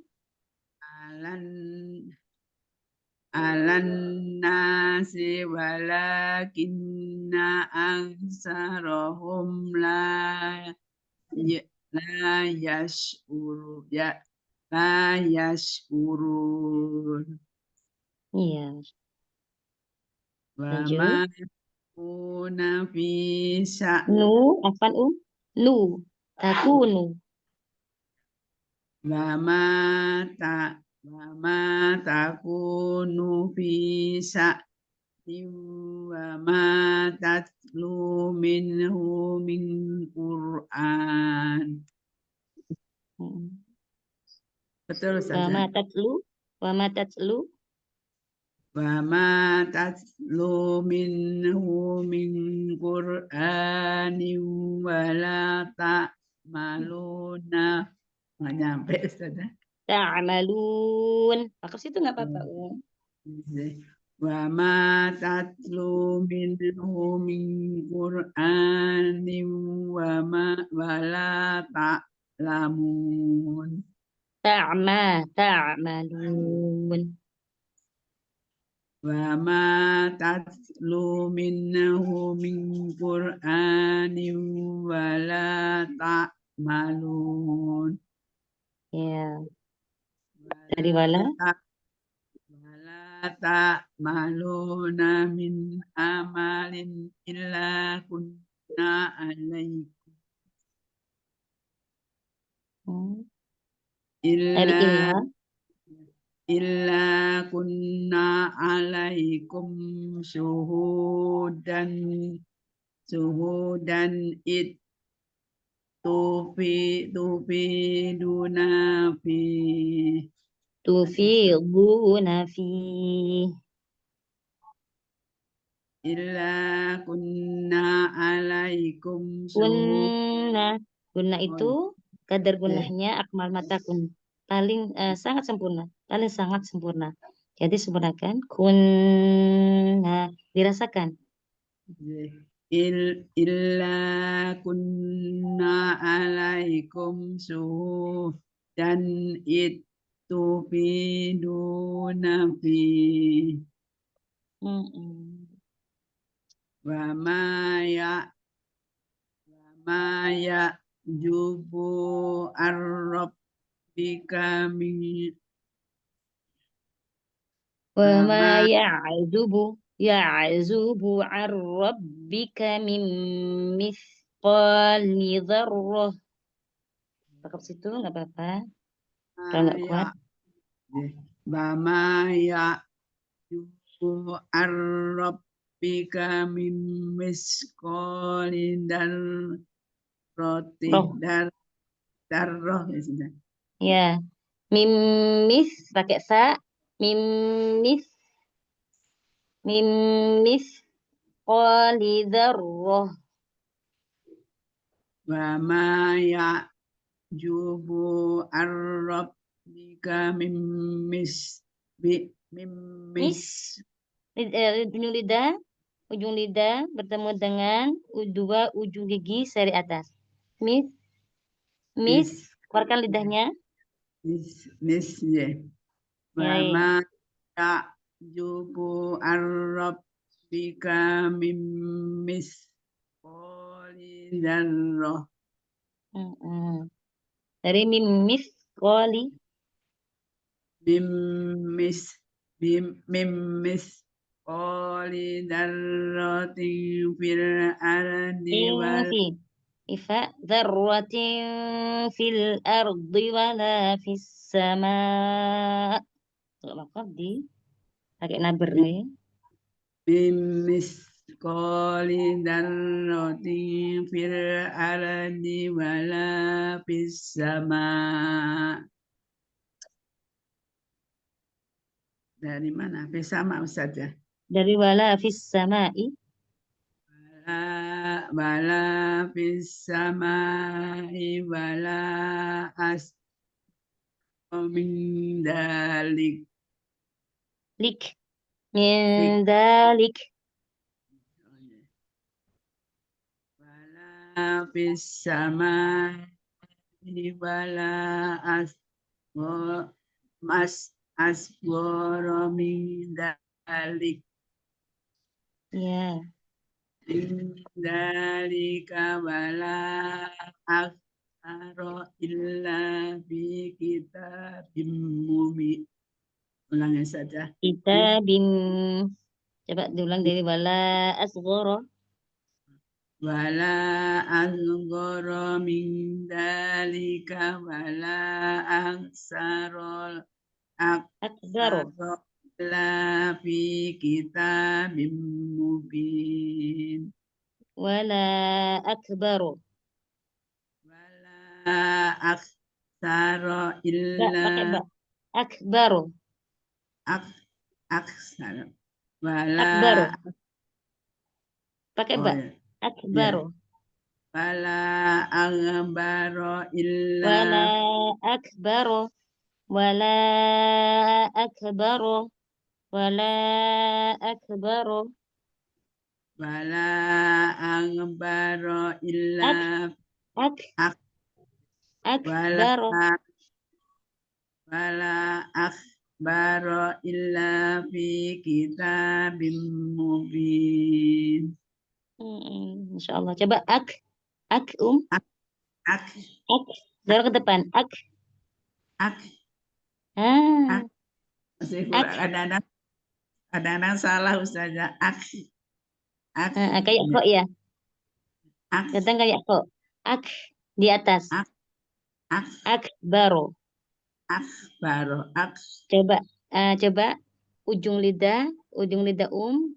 S5: Alan nasi walakinna angsarahum la yashkurun.
S1: Iya.
S5: Wa ma
S1: Lanjut.
S5: kuna fi
S1: Nu, apaan Nu. Takunu.
S5: wa ma takunu fi sa'in wa ma tatlu minhu min Qur'an. Betul
S1: Wa
S5: saja.
S1: ma tatlu. Wa ma tatlu.
S5: Wa ma tatlu minhu min Qur'anin wa la ta'maluna. Nggak nyampe saja.
S1: Ta'amalun. Pakai situ nggak apa-apa.
S5: Wa ma tatlu minhu min Qur'anin wa la ta'lamun.
S1: Ta'amalun.
S5: Wa ma tatlu minhu min Qur'anin wa la ta'malun.
S1: Ya. Dari wala.
S5: Wala ta'maluna min amalin illa kunna alaikum
S1: Dari illa.
S5: illa kunna alaikum syuhudan id tufiduna fi
S1: Tufiduna fi.
S5: illa kunna alaikum
S1: Kunna. Kunna itu kadar
S2: Oke.
S1: gunahnya akmal matakun. Paling sangat sempurna. Paling sangat sempurna. Jadi sempurnakan. Kunna. Dirasakan.
S5: Illa kunna alaikum dan itu biduna fi
S1: Mm-mm.
S5: wa ma ya jubu ar-rabbika min
S1: Wa
S5: wa
S1: ma
S5: ma
S1: ya'zubu an rabbika min mithqali dzarrah. Cakap situ nggak apa-apa. Kalau nggak kuat.
S5: ma ya jubu ar-rabbika min misqali
S1: Roh.
S5: darroh ya sudah.
S1: Ya. Mimis pakai sa. Mimis. Mimis qali dzarrah.
S5: Wa ma ya jubu ar-rabbika mimmis
S1: Mis. Ujung lidah bertemu dengan dua ujung gigi seri atas. Mis. Keluarkan lidahnya.
S5: ya. Wa
S1: Ya,
S5: ma ya jubu ar-rabbika mimmis qoli darroh
S1: dari mimis qali.
S5: mimmis qoli darrotin fil ardi wal
S1: Fi. Ifa dzarratin fil ardi wala fis sama. Kalau makan di pakai naber nih.
S5: mimmis qoli darrotin fil ardi wala fis sama. Dari mana? Fis sama Ustaz ya?
S1: Dari wala fis sama'i.
S5: Wala fis samai wala as min dalik
S1: Lik. Min dalik.
S5: wala fis samai wala as mas aswara min dalik
S1: Ya.
S5: dalika wala aksara illa bi kitabim mubin. Ulangi saja.
S1: Kita bin. Coba diulang dari wala asghara.
S5: Wala asghara min dalika wala aksara
S1: Akbaru.
S5: illa fi kitabim mubin.
S1: Wala akbaru.
S5: Wala aksara
S1: Ba, pakai
S5: illa
S1: ba. Akbaru.
S5: aksara wala
S1: Akbaru. Pakai
S5: oh
S1: ba.
S5: ya
S1: Akbaru.
S5: wala akhbara illa
S1: Wala akbaru. Wala akbaru. Wala akbaru.
S5: wala akhbara illa
S1: Ak.
S5: ak- wala
S1: Akbaru.
S5: wala akhbara illa fi kitabim mubin.
S1: Insya Allah. Coba ak. Ak.
S5: Ak
S1: Ak. Dorong ke depan. Ak.
S5: ak
S1: Ah.
S5: masih
S1: Ak.
S5: kadang-kadang salah Ustazah. Ak
S1: Kayak kok ya.
S5: ak
S1: Kadang kayak kok. Ak. Di atas.
S5: ak
S1: Akbaru.
S5: akhbaro
S1: Coba. Coba. Ujung lidah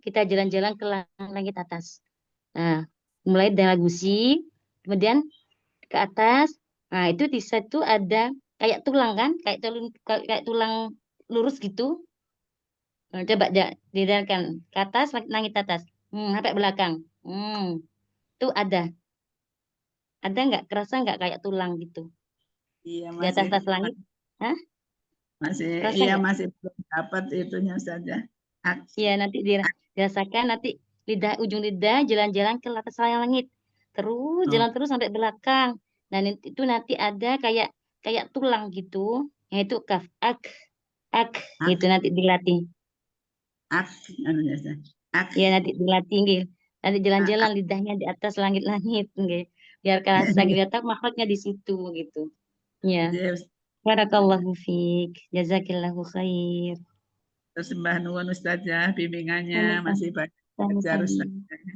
S1: kita jalan-jalan ke langit atas. Nah, mulai dari gusi, kemudian ke atas. Nah, itu di situ ada kayak tulang kan, kayak tulang lurus gitu. Nah, coba dijalankan ke atas, langit atas, sampai belakang. Itu ada nggak kerasa nggak kayak tulang gitu?
S5: Iya
S1: di atas tas langit. Hah? Rasain nggak?
S5: masih belum dapat itunya saja.
S1: Iya, nanti dirasakan nanti ujung lidah jalan-jalan ke atas langit. Terus
S5: Oh,
S1: jalan terus sampai belakang. Nah, itu nanti ada kayak kayak tulang gitu. Yaitu kaf ak
S5: ak,
S1: gitu nanti dilatih.
S5: ak, anunya saja. Ak,
S1: Ya nanti dilatih nggih. Nanti
S5: ak.
S1: jalan-jalan lidahnya di atas langit-langit nggih. Biar kerasa kelihatan makhluknya di situ gitu. Ya.
S5: Yes.
S1: Barakallahu fiik. Jazakillahu khair.
S5: Terus Mbah Nuwun Ustazah, bimbingannya
S1: Sami-sami.
S5: masih banyak belajar
S1: Sami-sami.
S5: Ustazah.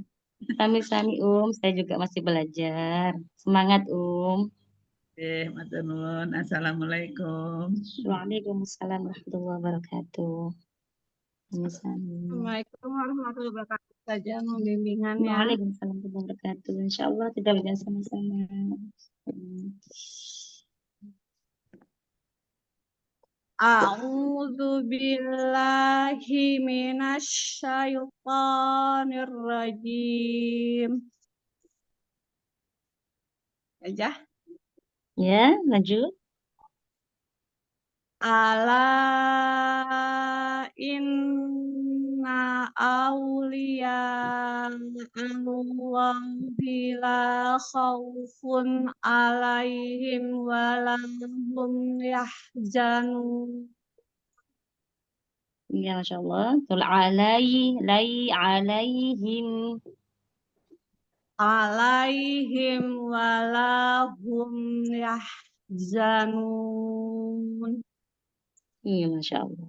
S1: Sami-sami saya juga masih belajar. Semangat
S5: Matur nuwun. Assalamualaikum.
S1: Waalaikumsalam warahmatullahi wabarakatuh. Sami-sami.
S6: Assalamualaikum warahmatullahi wabarakatuh saja membimbingannya.
S1: Waalaikumsalam warahmatullahi wabarakatuh. Insya Allah kita belajar sama-sama.
S6: A'udzu billahi minasyaitonir rajim. Aja.
S1: Ya, lanjut.
S6: Ala inna awliya Allahi la khaufun alaihim wa lahum yahzanun.
S1: Ya, Masya Allah. Tul alaihim
S6: Walahum yahzanun.
S1: Iya, Masya Allah.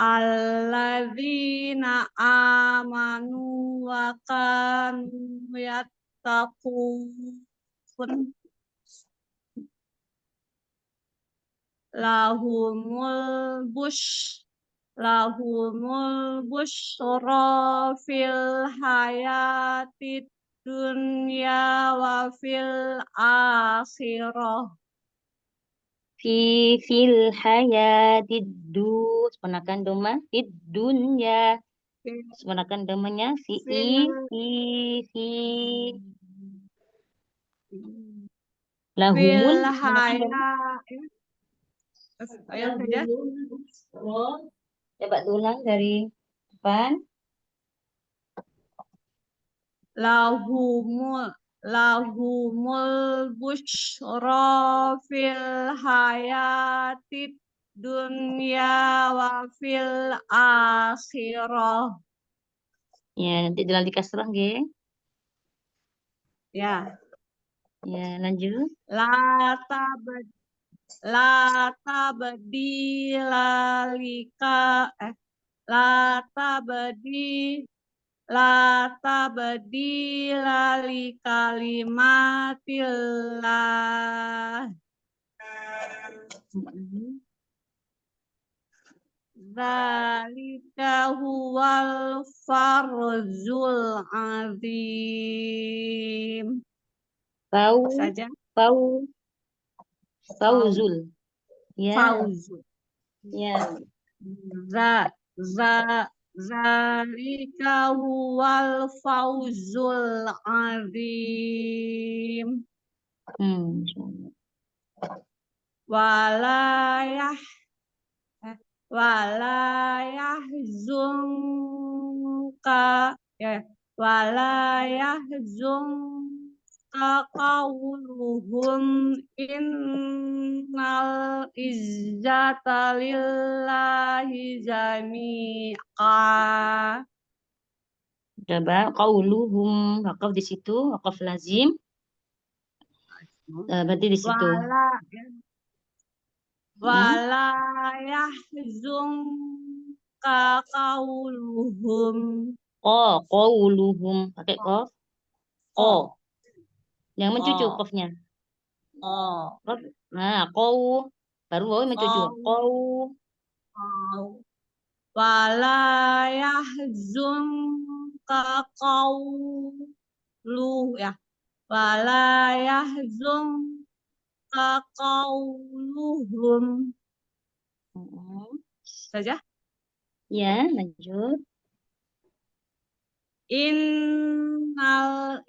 S6: Alladzina amanu wa kanu yattaqun lahumul busyra fil hayatid dunya wa fil akhirah.
S1: Fil hayatid sebenarkan doma fid dunya. Sebenarkan domanya fi lahumul.
S6: Fil
S1: Sebenarkan doma.
S6: ayo saja.
S1: Coba ulang dari depan.
S6: Lahumul busyra fil hayatid dunya wa fil akhirah.
S1: Ya, nanti jalan di kasrah nggih.
S6: Ya.
S1: Ya, lanjut.
S6: La tabdila li kalimatillah. Dzalika huwal farzul azim. Saja.
S1: Fauzul. Ya.
S6: Fauzul.
S1: Ya.
S6: Zalika huwal fauzul azim. Walayahzunka qawluhum innal izzata lillahi jami'a.
S1: Coba qauluhum waqaf di situ, waqaf lazim. Berarti di situ.
S6: Wala yahzunka qauluhum.
S1: Qauluhum pakai qaf. Yang mencucu qafnya. Nah, baru waw mencucu.
S6: Wala yahzunka Wala yahzunka qauluhum. Saja.
S1: Ya, lanjut.
S6: Innal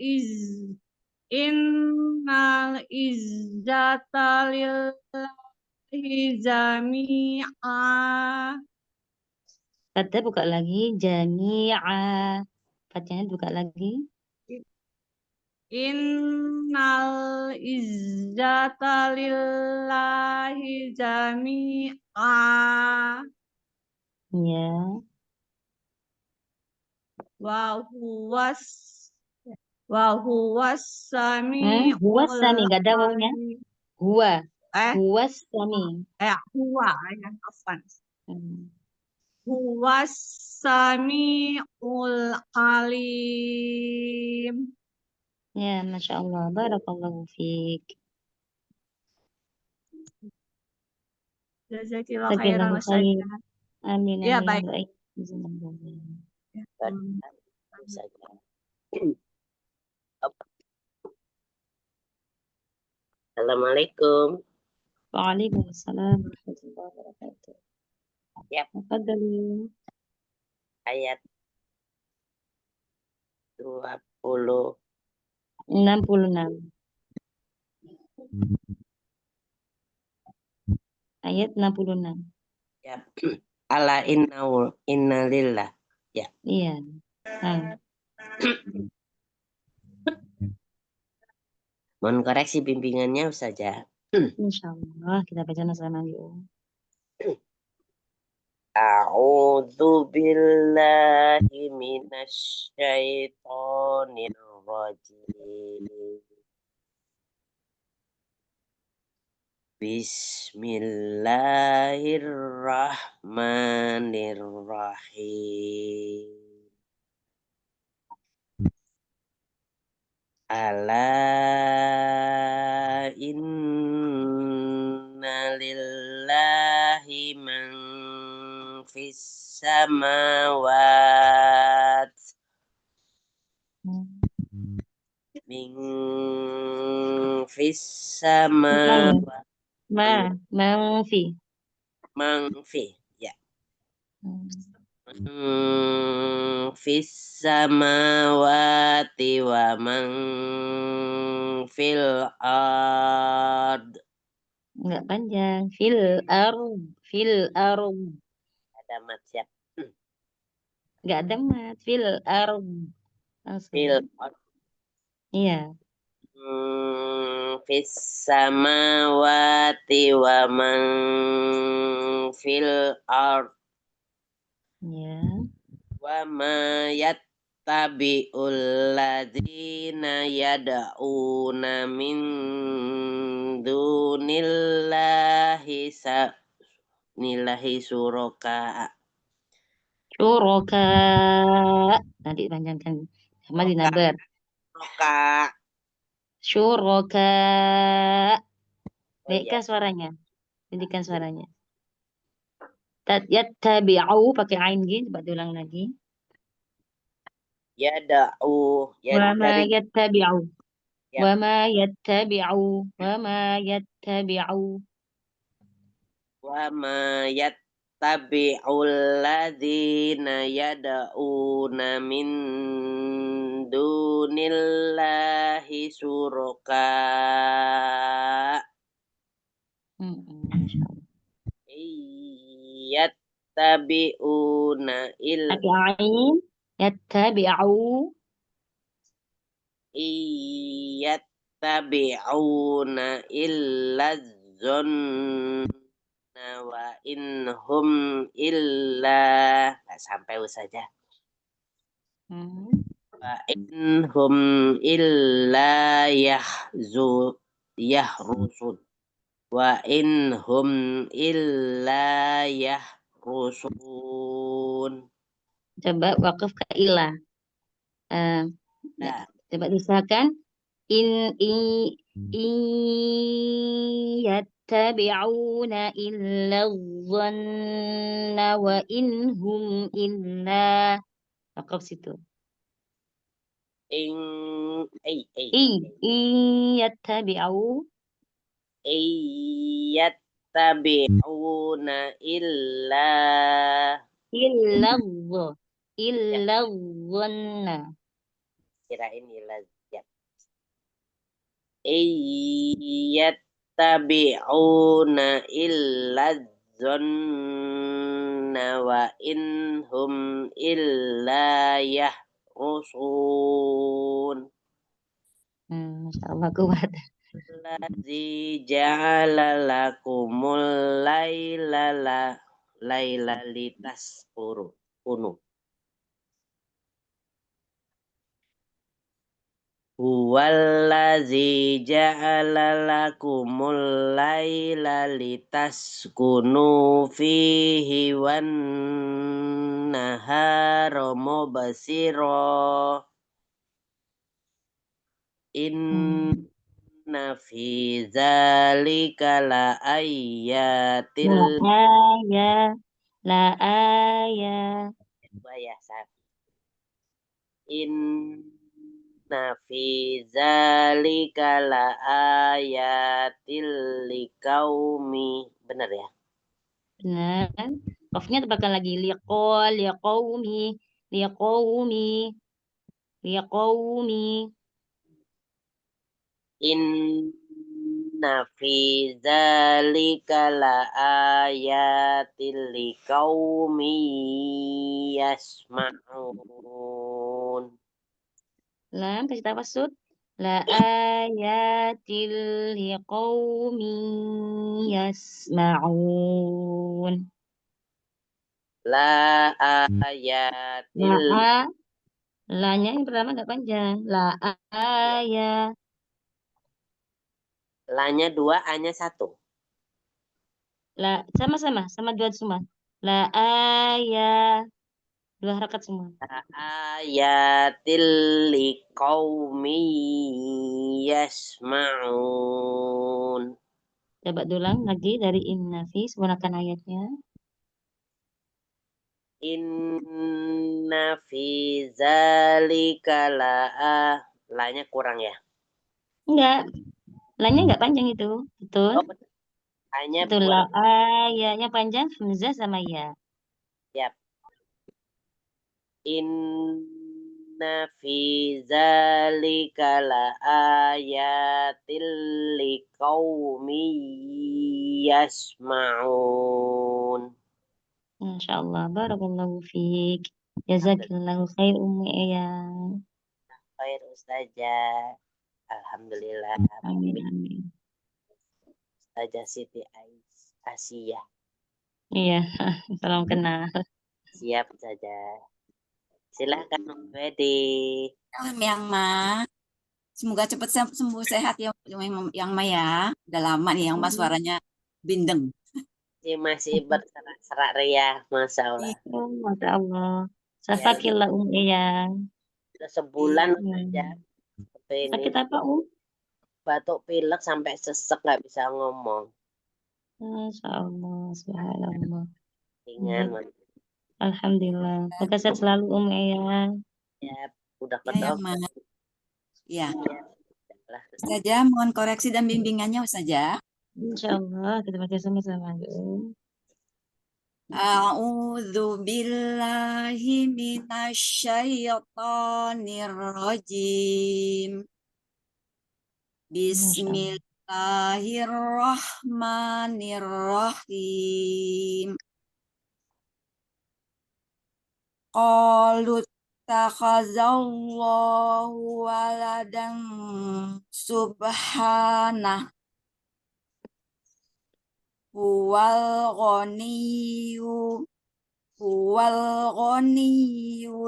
S6: Innal izzata lillahi jami'a.
S1: Kata buka lagi. Jami'a. Bacanya buka lagi.
S6: Innal izzata lillahi jami'a.
S1: Ya.
S6: Wa huwas sami'ul
S1: Huwas sami. Gak ada wawunya.
S6: alim.
S1: Huwa.
S6: Eh,
S1: Huwas sami.
S6: huwa ya, afwan.
S1: Hmm.
S6: Huwas sami'ul alim.
S1: Ya, Masya Allah. Barakallahu fiik.
S6: Jazakillah khairan
S1: Jazakallahu khair.
S6: Ustazah.
S1: Amin,
S6: Ya,
S1: amin.
S6: baik.
S1: Baik.
S6: Ya,
S7: Assalamualaikum.
S1: Waalaikumsalam warahmatullahi wabarakatuh.
S7: Ya,
S1: Tafadhali.
S7: ayat 20.
S1: 66. Ayat 66.
S7: Ya. Ala innalillah. Ya.
S1: Iya. Nah,
S7: Mohon koreksi bimbingannya Ustazah.
S1: insya Allah kita baca sama yuk.
S7: A'udzu billahi minasy syaithanir rajim. Bismillahirrahmanirrahim. Ala inna lillahi man fis samawat min fis samawat
S1: Mangfi.
S7: man fi ya fis samawati wa man fil ard.
S1: Enggak panjang. Fil ard.
S7: Ada mat siap.
S1: Enggak ada mat. Fil ard. Langsung.
S7: Fil ard.
S1: Iya.
S7: Fis samawati wa man fil ard.
S1: Ya.
S7: Wa ma yattabi'ul ladzina yad'una min dunillahi nilahi suraka.
S1: Syuraka. Nanti panjangkan. Sama di nabar.
S7: Suraka.
S1: Syuraka.
S7: Oh,
S1: Baikkan
S7: iya.
S1: suaranya. Hentikan suaranya. Yattabi'u pakai ain gitu. Coba diulang lagi.
S7: Yada'u.
S1: Wa ma
S7: Dari
S1: yattabi'u.
S7: Ya.
S1: Wa ma yattabi'u. Wa ma yattabi'u.
S7: Wa ma yattabi'ul ladzina yad'una min dunillahi suraka.
S1: Masya Allah.
S7: Yattabi'una
S1: Pakai ain. Yattabi'u.
S7: yattabi'una illa dzanna wa inhum illa sampai saja. Wa inhum illa yahrusun. Wa inhum illa yahrusun.
S1: Coba wakaf ke ilah. Coba diusahakan. In yattabi'una illa dhanna wa inhum illa. Wakaf situ. Yattabi'u.
S7: Yattabi'una illa
S1: dhanna.
S7: kirain illa ya. iyattabi'una illa dzanna wa inhum illa yahrusun.
S1: Masya Allah kuat.
S7: Allazi ja'ala lakumul laila litaskunu. Huwallazi ja'ala lakumul laila litaskunu fihi wan nahara mubsira. Inna fi zalika la
S1: La
S7: ayatil
S1: ayah, la ayah.
S7: Inna fi zalika la ayatil liqaumi. Benar ya?
S1: Benar. Qafnya tebakan lagi. Liqaul, liqaumi, liqaumi, liqaumi.
S7: Inna fi zalika la ayatil liqaumi yasma'un.
S1: Lam kasih tawasud. La ayatil liqaumi yasma'un.
S7: La ayatil
S1: La lanya yang pertama nggak panjang. La ayah.
S7: lanya 2, a-nya 1.
S1: La sama dua semua. La ayah. 2 harakat semua.
S7: Ayatil liqaumi yasma'un.
S1: Coba ulang lagi dari Innafi, gunakan ayatnya.
S7: Inna fi zalika la-nya kurang ya?
S1: Enggak, lanya enggak panjang itu. Betul.
S7: Oh, hanya
S1: Betul. La
S7: buat
S1: ayahnya panjang, hamzah sama ya.
S7: siap. Inna fi zalika la ayatil liqaumi yasma'un.
S1: Masya Allah. Barakallahu fiik. Jazakillahu khair Ummi Eyang.
S7: Khair Ustazah. Alhamdulillah.
S1: Amin, amin.
S7: Ustazah Siti Asia.
S1: Iya, salam kenal.
S7: Siap saja. Silakan Wedi.
S2: Yang Ma, semoga cepat sembuh sehat ya yang Ma ya. Udah lama nih yang Ma suaranya bindeng.
S7: Masih berserak-serak ria, Masya Allah.
S1: Oh, Masya Allah. Safakillah Ummi Eyang.
S7: Sudah sebulan
S1: Hmm.
S7: saja seperti ini.
S1: Sakit apa,
S7: Batuk pilek sampai sesek nggak bisa ngomong.
S1: Masya Allah, subhanallah.
S7: Ringan,
S1: Baik. Alhamdulillah. Semoga sehat selalu Eyang.
S7: ya, udah
S2: Ya, yang Ma.
S7: ketemu.
S2: Ya.
S7: Lah.
S2: Ustazah, mohon koreksi dan bimbingannya Ustazah.
S1: Insyaallah kita baca sama-sama.
S2: A'udzu billahi minasyaitonir rajim. Bismillahirrahmanirrahim. Qalu takhazallahu waladan subhanah huwal ghaniyyu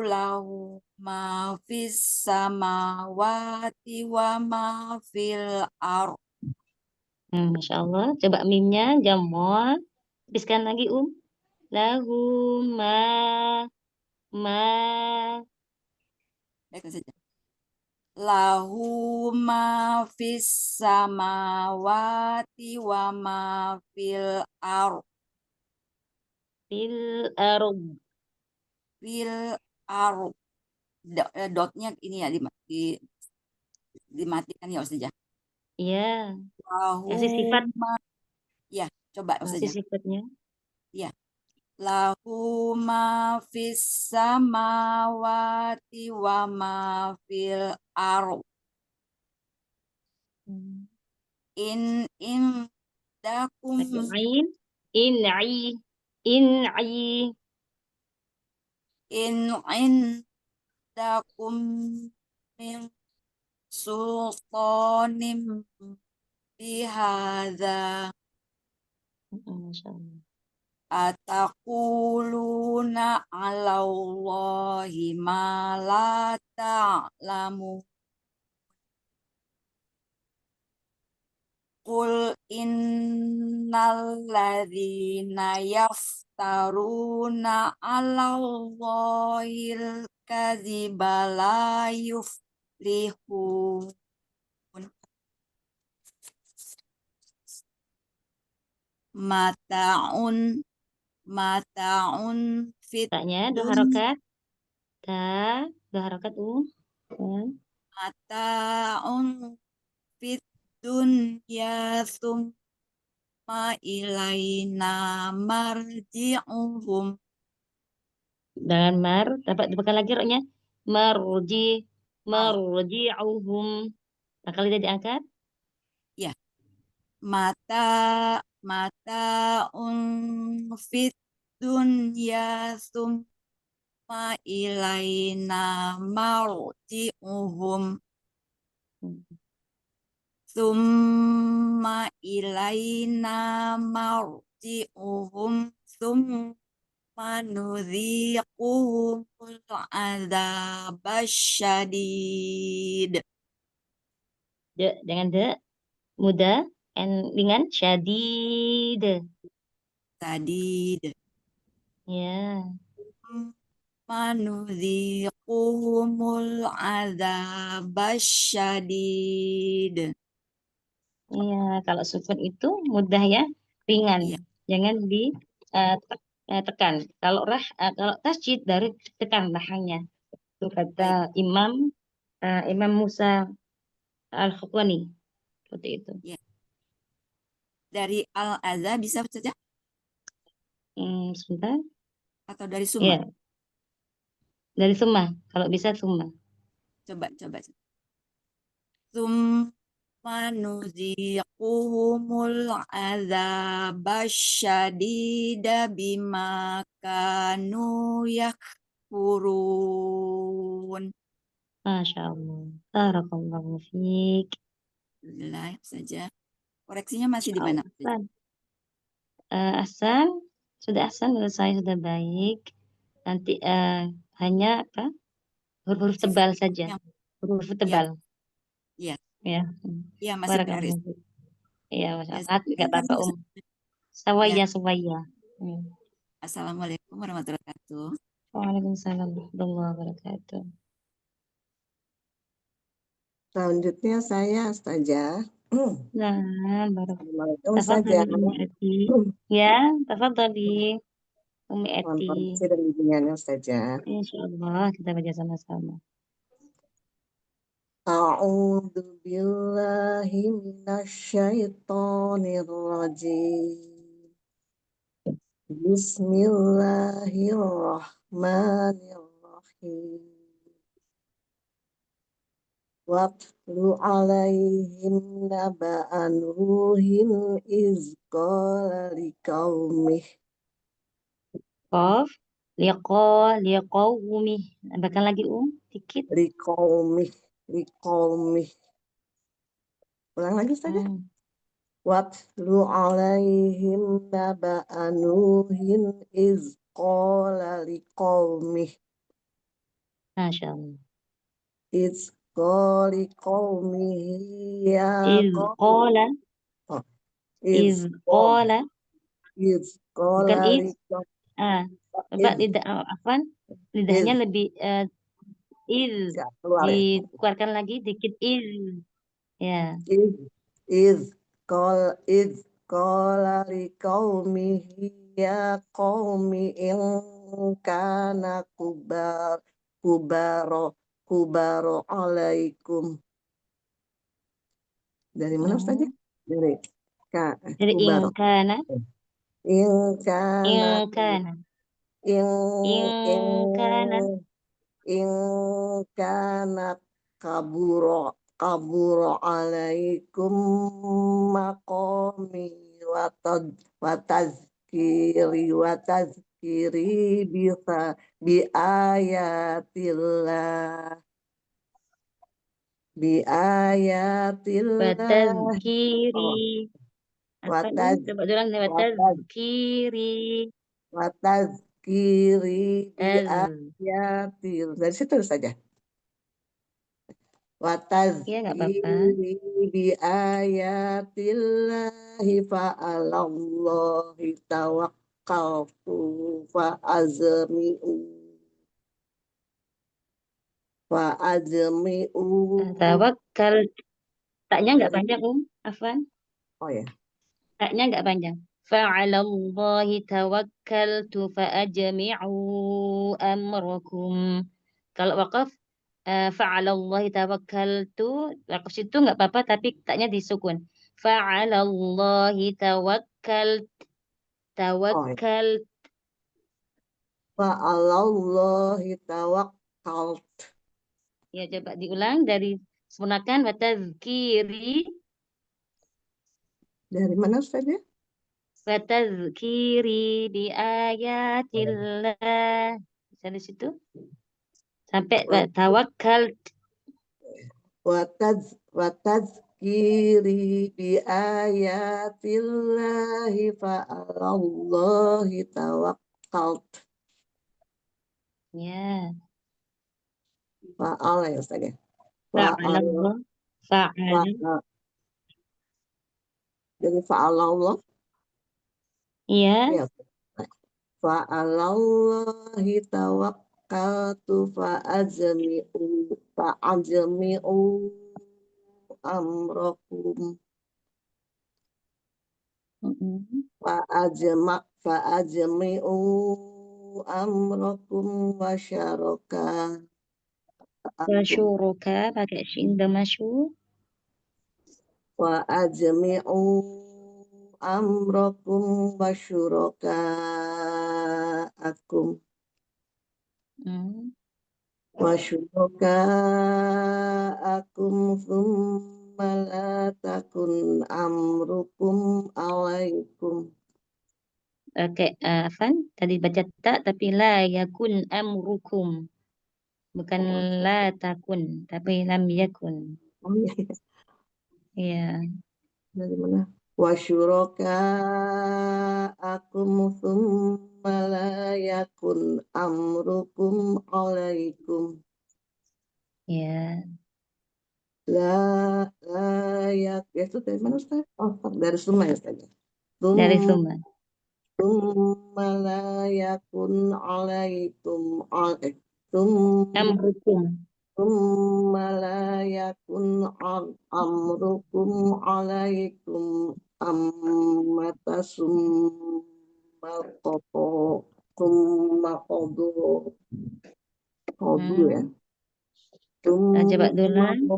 S2: lahu ma fis samawati wa ma fil ardh.
S1: Masya Allah. Coba mimnya jamur. Habiskan lagi Lahu ma
S2: Baik saja. Lahu ma fis samawati wa ma fil ardh.
S1: fil arub.
S2: Fil ardh. Dotnya ini ya dimatikan ya Ustazah.
S1: Iya.
S2: Lahu
S1: Kasih sifat.
S2: Ya, coba
S1: Kasih
S2: Ustazah.
S1: sifatnya.
S2: Ya. Lahu ma fis samawati wa ma fil ardh. In indakum
S1: Pakai ain. In'i. In'i.
S2: in indakum min sultanim bihadza
S1: Masya Allah.
S2: ataquluna 'alallahi ma la ta'lamun. Qul innal ladzina yaftaruna 'alallahil kadziba la yuflihun. Mata'un fit
S1: Taknya dua
S2: dunya
S1: harokat. Ta. Dua harokat.
S2: mata'un fit dunya summa ilaina marji'uhum.
S1: Dengan mar. Dapat dipakai lagi roknya. Marji. Marji'uhum. Nah, kali dia diangkat.
S2: Ya, mata'un fit dunya summa ilaina marji'uhum. Summa ilaina marji'uhum summa nudhiquhumul adzabasyadid.
S1: Dengan de. Muda. And dengan syadid.
S2: Sadid.
S1: Ya.
S2: Manudhiquhumul adzabasyadid.
S1: Iya, kalau sukun itu mudah ya, ringan.
S2: Iya.
S1: Jangan ditekan. Kalau kalau tasjid dari tekan rahangnya. Itu kata
S2: Baik.
S1: Imam Musa Al-Khakwani. Seperti itu.
S2: Ya. Dari al-adza bisa saja
S1: Sebentar.
S2: atau dari summa?
S1: Ya, dari summa. Kalau bisa summa.
S2: Coba. Summa nudhiquhumul adzabasyadida bima kanu yakfurun.
S1: Masya Allah. Barakallahu fiik.
S2: Alhamdulillah saja. Koreksinya masih di mana?
S1: Ahsan. Sudah ahsan, menurut saya sudah baik. Nanti hanya apa? Huruf-huruf tebal saja. Huruf tebal.
S2: Iya.
S1: Ya.
S2: Iya, masih PR.
S1: Barakallahu fiik. Iya, Masya
S2: Ya,
S1: Allah. Enggak apa-apa,
S2: Ya.
S1: Sawaya.
S2: Assalamualaikum warahmatullahi wabarakatuh.
S1: Waalaikumsalam warahmatullahi wabarakatuh.
S8: Selanjutnya saya Ustazah.
S1: Nah, barakallahu.
S8: Assalamualaikum
S1: Tafadhali
S8: Ustazah.
S1: Umi Eti. Ya, tafadhali Umi
S8: Mohon
S1: Eti.
S8: koreksi dan bimbingannya Ustazah.
S1: Insyaallah kita baca sama-sama.
S8: A'udzu billahi minasyaitonir rajim. Bismillahirrahmanirrahim. Watlu alaihim naba'a Nuhin iz qala liqaumih.
S1: Qaf, liqaumi. Tambahkan lagi dikit.
S8: Liqaumih. Ulang lagi saja. Watlu alaihim naba'a Nuhin iz qala liqaumih.
S1: Masya Allah.
S8: Iz qala liqaumihi ya
S1: Qala. Iz qala. Bukan iz. Coba lidahnya lebih iz. Dikeluarkan lagi dikit iz. Ya.
S8: Iz qala liqaumihi ya qaumi in kana kubaro alaikum. Dari mana saja? Dari kubaro.
S1: Ingkana.
S8: In kana kaburo kabura alaikum maqami watazkiri bisa bi ayatillah
S1: Watazkiri. Apa nih?
S8: wataz
S1: Coba ulang nih.
S8: wataz
S1: Watazkiri.
S8: watazkiri bi
S1: Az.
S8: ayatillah. Dari situ saja.
S1: Ya nggak apa-apa.
S8: Watazkiri bi ayatillahi fa'alallahi tawakkaltu fa'ajmi'u.
S1: Tawakkal. Taknya nggak panjang, Afwan.
S8: Oh ya.
S1: Taknya nggak panjang. Fa'alallahi tawakkaltu fa'ajmi'u amrakum. Kalau wakaf fa'alallahi tawakkaltu, wakaf situ nggak apa-apa tapi taknya disukun. Fa'alallahi tawakkal
S8: Oh ya. Fa'alallahi tawakkalt.
S1: Ya coba diulang dari sempurnakan watazkiri
S8: Dari mana saja?
S1: watazkiri bi ayatillah. Dari situ sampai tawakkal.
S8: Watazkiri bi ayatillahi fa'alallahi tawakkalt.
S1: Ya.
S8: Fa'ala ya Ustaz ya.
S1: Fa'alallah. Fa'al.
S8: Jadi fa'alallah.
S1: Iya.
S8: Ya. Fa'alallahi tawakkaltu fa'ajmi'u amrakum fa'ajmi'u amrakum wasyaraka
S1: Wasyuruka pakai shin damasyu.
S8: fa'ajmi'u amrakum wasyuraka akum wasyuraka akum thumma la takun amrukum alaikum.
S1: Oke, Afan tadi baca tak tapi la yakun amrukum. Bukan la takun tapi lam yakun.
S8: Oh iya.
S1: Iya.
S8: Dari mana? Wasyuraka akum thumma la yakun amrukum alaikum.
S1: Ya.
S8: La yak itu dari mana Ustaz? Oh, dari Suma ya Ustaz.
S1: Dari Suma.
S8: Thumma la yakun alaikum
S1: Amrukum.
S8: Thumma la yakun amrukum alaikum ammatasum malqoto thumma qodu ya.
S1: Coba dulu.
S8: Thumma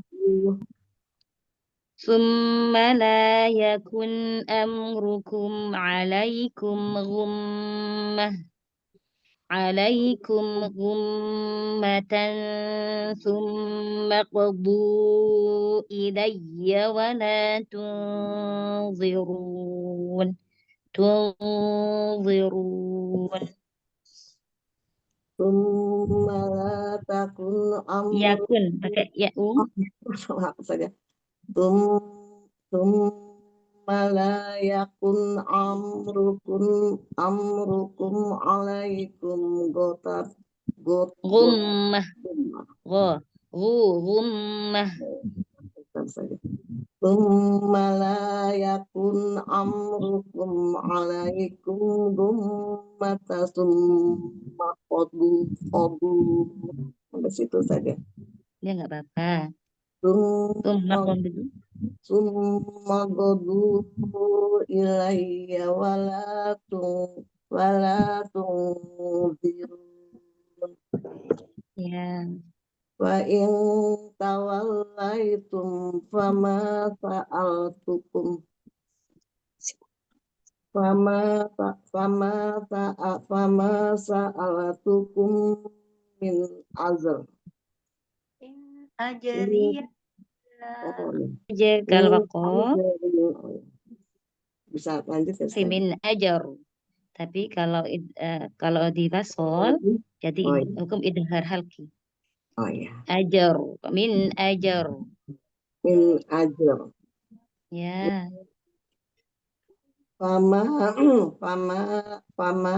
S1: Summa la yakun amrukum alaikum ghummah. عليكم غمة ثم قضوا إلي ولا تنظرون
S8: Thumma la takun
S1: yakun pakai ya
S8: aku saja. Thumma la yakun amrukum alaikum
S1: gummah gummah
S8: Thumma la yakun amrukum alaikum gummatasum maqodu sampai situ saja.
S1: Ya nggak apa-apa.
S8: Summa godu ilayya walatung
S1: Ya.
S8: Wa in tawallaitum fama sa'altukum fama sa'altukum min azr
S4: Ajariya
S8: Oh, ya.
S1: Aja kalau
S8: Min
S1: wakof
S8: ajarin. Oh, ya. Bisa lanjut ya, Ustazah?
S1: min ajar. Tapi kalau di fasol jadi
S8: Oh, ya.
S1: hukum idhar halki.
S8: Oh, ya.
S1: Ajar min ajar.
S8: Min ajar.
S1: Ya.
S8: Fama fama fama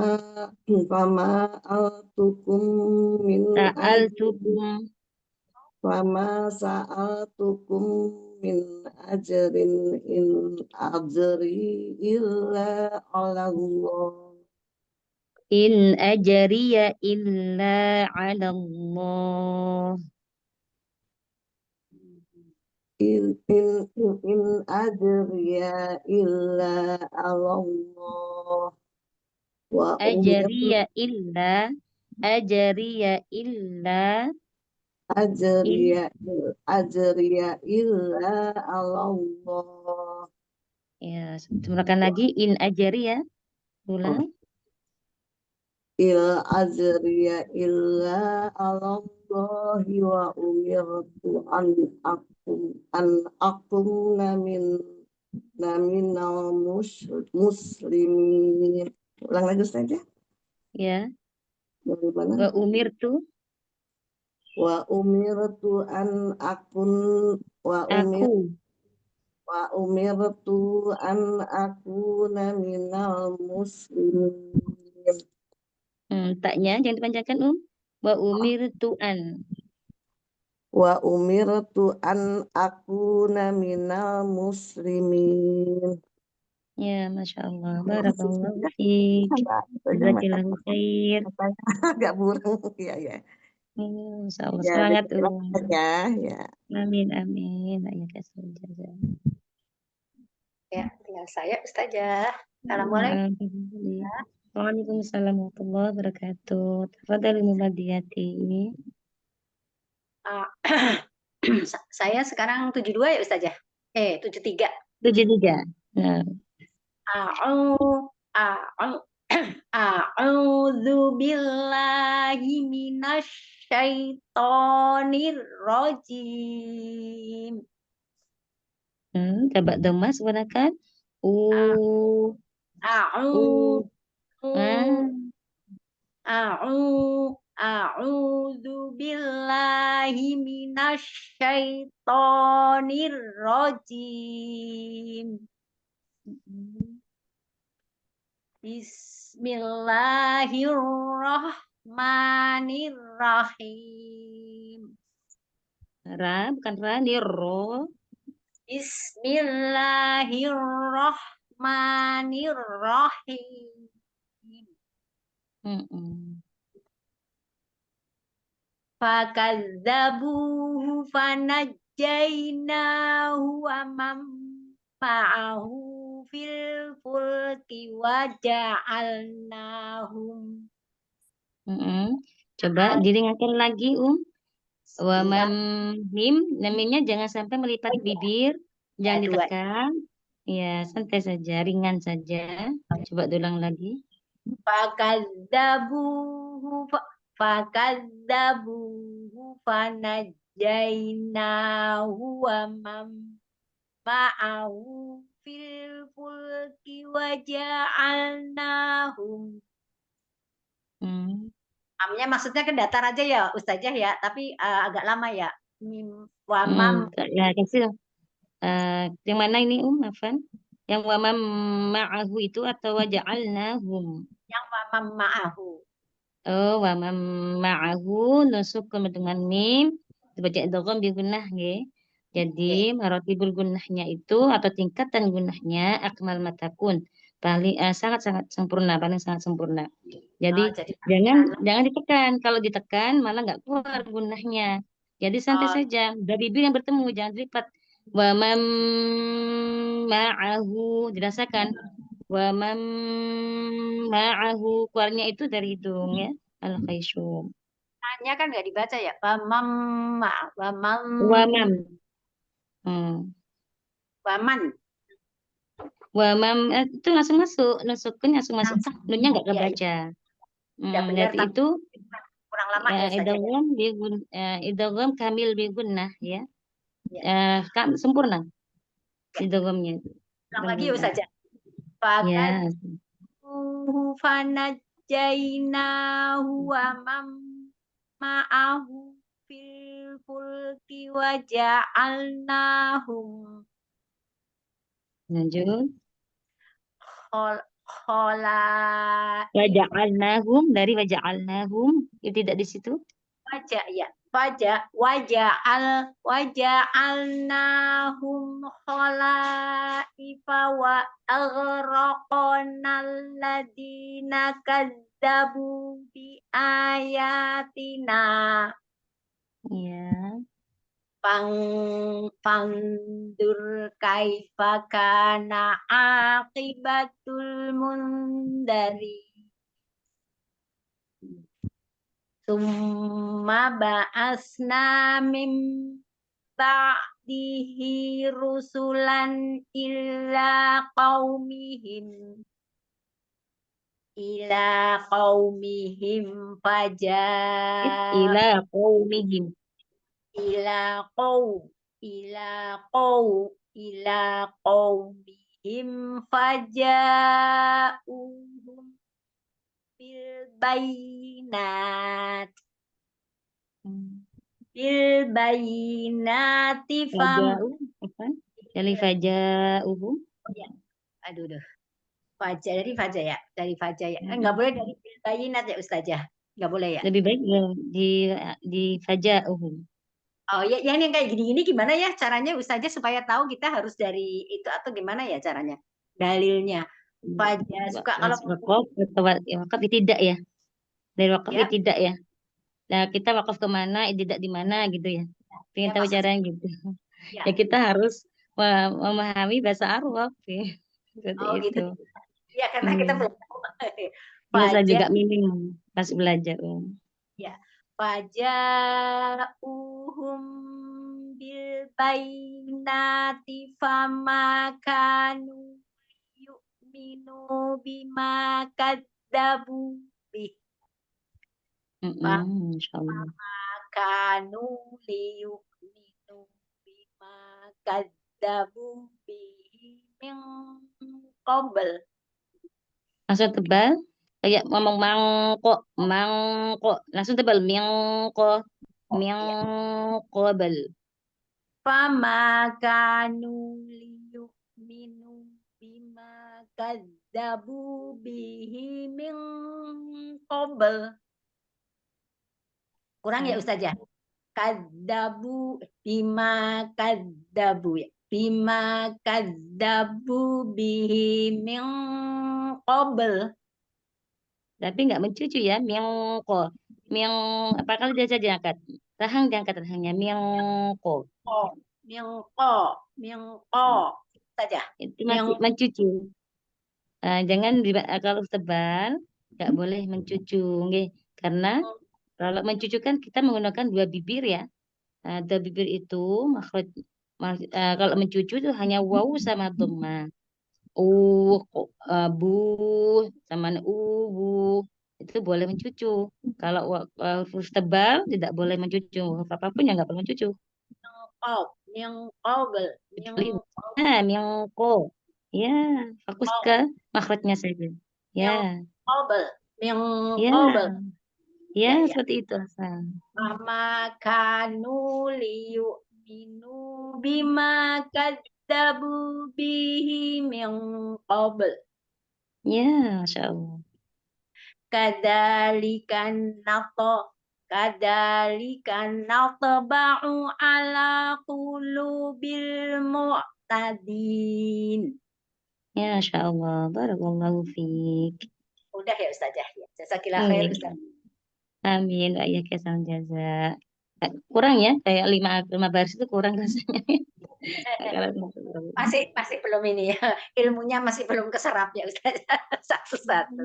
S8: fama altukum min
S1: Sa'altukum
S8: fama sa'altukum min ajrin in ajri illa ala Allah
S1: in ajriya illa 'ala Allah.
S8: in ajriya illa ala Allah wa umirtu
S1: Ajriya illa in
S8: ajriya illa ala Allah.
S1: ya sempurnakan lagi in ajriya ulang
S8: Il ajriya illa alallahi wa umirtu an akum naminal muslimin. Ulang lagi saja.
S1: ya
S8: Dari mana?
S1: wa umirtu
S8: Wa umirtu an akun wa umirtu an akuna minal muslimin.
S1: taknya jangan dipanjangkan wa umirtu an
S8: Wa umirtu an akuna minal muslimin.
S1: ya masya Allah barakallahu fiik jazakillahu khair
S8: Agak burung ya ya.
S1: masya Allah
S8: Ya,
S1: semangat
S8: ya, ya.
S1: amin amin ya kasih jazak
S9: Ya, tinggal saya Ustazah. Assalamualaikum.
S1: Waalaikumsalam warahmatullahi wabarakatuh. Tafadhali Mumadiyati.
S9: Saya sekarang 72 ya Ustazah? 73.
S1: 73. Nah.
S9: A'udzu billahi minasyaitonir rajim.
S1: Coba Dhamma gunakan
S9: A'udzu billahi minasyaitonir rajim. Bismillahirrahmanirrahim.
S1: Ra bukan ra, ni ro.
S9: Bismillahirrahmanirrahim. Fakadzabuhu fanajjainahu wa man ma'ahu fil fulki wa ja'alnahum.
S1: Coba diringankan lagi wa mim namanya jangan sampai melipat bibir, jangan ditekan. Ya, santai saja, ringan saja. Coba ulang lagi.
S9: Fakadzabuhu fanajjainahu wa man ma'ahu fil fulki wa ja'alnahum. Amnya maksudnya ke datar aja ya Ustazah ya, tapi agak lama ya. Wamam.
S1: Ya, kasih. Yang mana ini Afan? Yang wamam ma'ahu itu atau waja'alnahum?
S9: Yang wamam ma'ahu.
S1: Oh, wamam ma'ahu nusuk dengan mim dibaca idgham bi gunnah nggih. Jadi marotibul gunnahnya itu atau tingkatan gunnahnya akmal matakun paling sangat sempurna, paling sangat sempurna. Jadi jangan ditekan. Kalau ditekan malah nggak keluar gunnahnya. Jadi santai saja. Dari bibir yang bertemu jangan dilipat. Wa man ma'ahu dirasakan. Wa man ma'ahu keluarnya itu dari hidung ya. Al-khayshum.
S9: Hanya kan nggak dibaca ya. Wamam. Waman.
S1: Wamam itu langsung masuk, nusukun langsung masuk. Nunnya nggak kebaca. Berarti itu
S9: kurang lama ya
S1: idgham kamil bi gunnah ya. sempurna idghamnya.
S9: Ulang lagi ya Ustazah.
S1: Ya.
S9: Fanajjainahu wa man ma'ahu fil fulki wa ja'alnahum
S1: Lanjut.
S9: khalaif
S1: Waja'alnahum, dari waja'alnahum, itu tidak di situ.
S9: waja'alnahum khalaifa wa aghraqnal ladina kadzabu bi ayatina.
S1: Ya.
S9: Pangdur kaifa kana aqibatul mundari. Summa ba'asna min ba'dihi rusulan ila qaumihim faja
S1: Ila qaumihim.
S9: ila qaumihim faja'uhum bil bayinat
S1: Faja'u, apa? Dari faja'uhum.
S9: ya. Dari faja ya. Enggak boleh dari bil bayinat ya Ustazah. Enggak boleh ya.
S1: Lebih baik di faja'uhum.
S9: Oh ya, yang kayak gini-gini gimana ya caranya Ustazah supaya tahu kita harus dari itu atau gimana ya caranya? Dalilnya. Faja suka kalau
S1: Wakaf tidak ya. Dari wakaf
S9: ya.
S1: tidak ya. Nah, kita wakaf kemana, tidak di mana gitu ya. Pengen
S9: Ya,
S1: tahu
S9: maksud-
S1: caranya gitu.
S9: Ya.
S1: Ya kita harus memahami bahasa Arab ya. Seperti
S9: Oh
S1: itu.
S9: gitu. Ya karena kita belum tahu.
S1: Bahasa
S9: Faja
S1: juga minim pas belajar.
S9: ya. Faja'uhum bil bainati fama kanu yu'minu bima kadzabu bih.
S1: Insyaallah.
S9: Kanu liyu'minu bima kadzabu bihi min qabl.
S1: Langsung tebal kayak ngomong mangkok langsung tebal mingkobel.
S9: Fama kanu liyu'minu bima kadzabu bihi min qabl. Kurang ya Ustazah? Kadzabu bima kadzabu ya. Bima kadzabu bihi min qabl.
S1: Tapi nggak mencucu ya, mingko. Apa kali dia saja diangkat? Diangkat rahangnya mingko.
S9: Mingko saja.
S1: Itu masih mencucu. Jangan kalau tebal nggak boleh mencucu, nggih. Karena kalau mencucu kan kita menggunakan dua bibir ya. Dua bibir itu makhraj kalau mencucu itu hanya waw sama dhamma. Bu sama bu itu boleh mencucu. Kalau huruf tebal tidak boleh mencucu. Huruf apapun yang nggak boleh mencucu. Mingko. Ya, fokus ke makhrajnya saja. Ya. Ya, seperti itu asal.
S9: Mama kanu liyu'minu bima kadzabu bihi min qabl.
S1: Ya, Masya Allah.
S9: Kadzalikan natba'u ala qulubil mu'tadin.
S1: Ya, Masya Allah. Barakallahu fiik.
S9: Udah ya Ustazah ya. Jazakillah khair Ustazah.
S1: Amin. Wa iyyaka salam jaza. Kurang ya, kayak 5 baris itu kurang rasanya.
S9: Masih belum ini ya. Ilmunya masih belum keserap ya Ustazah. Satu-satu.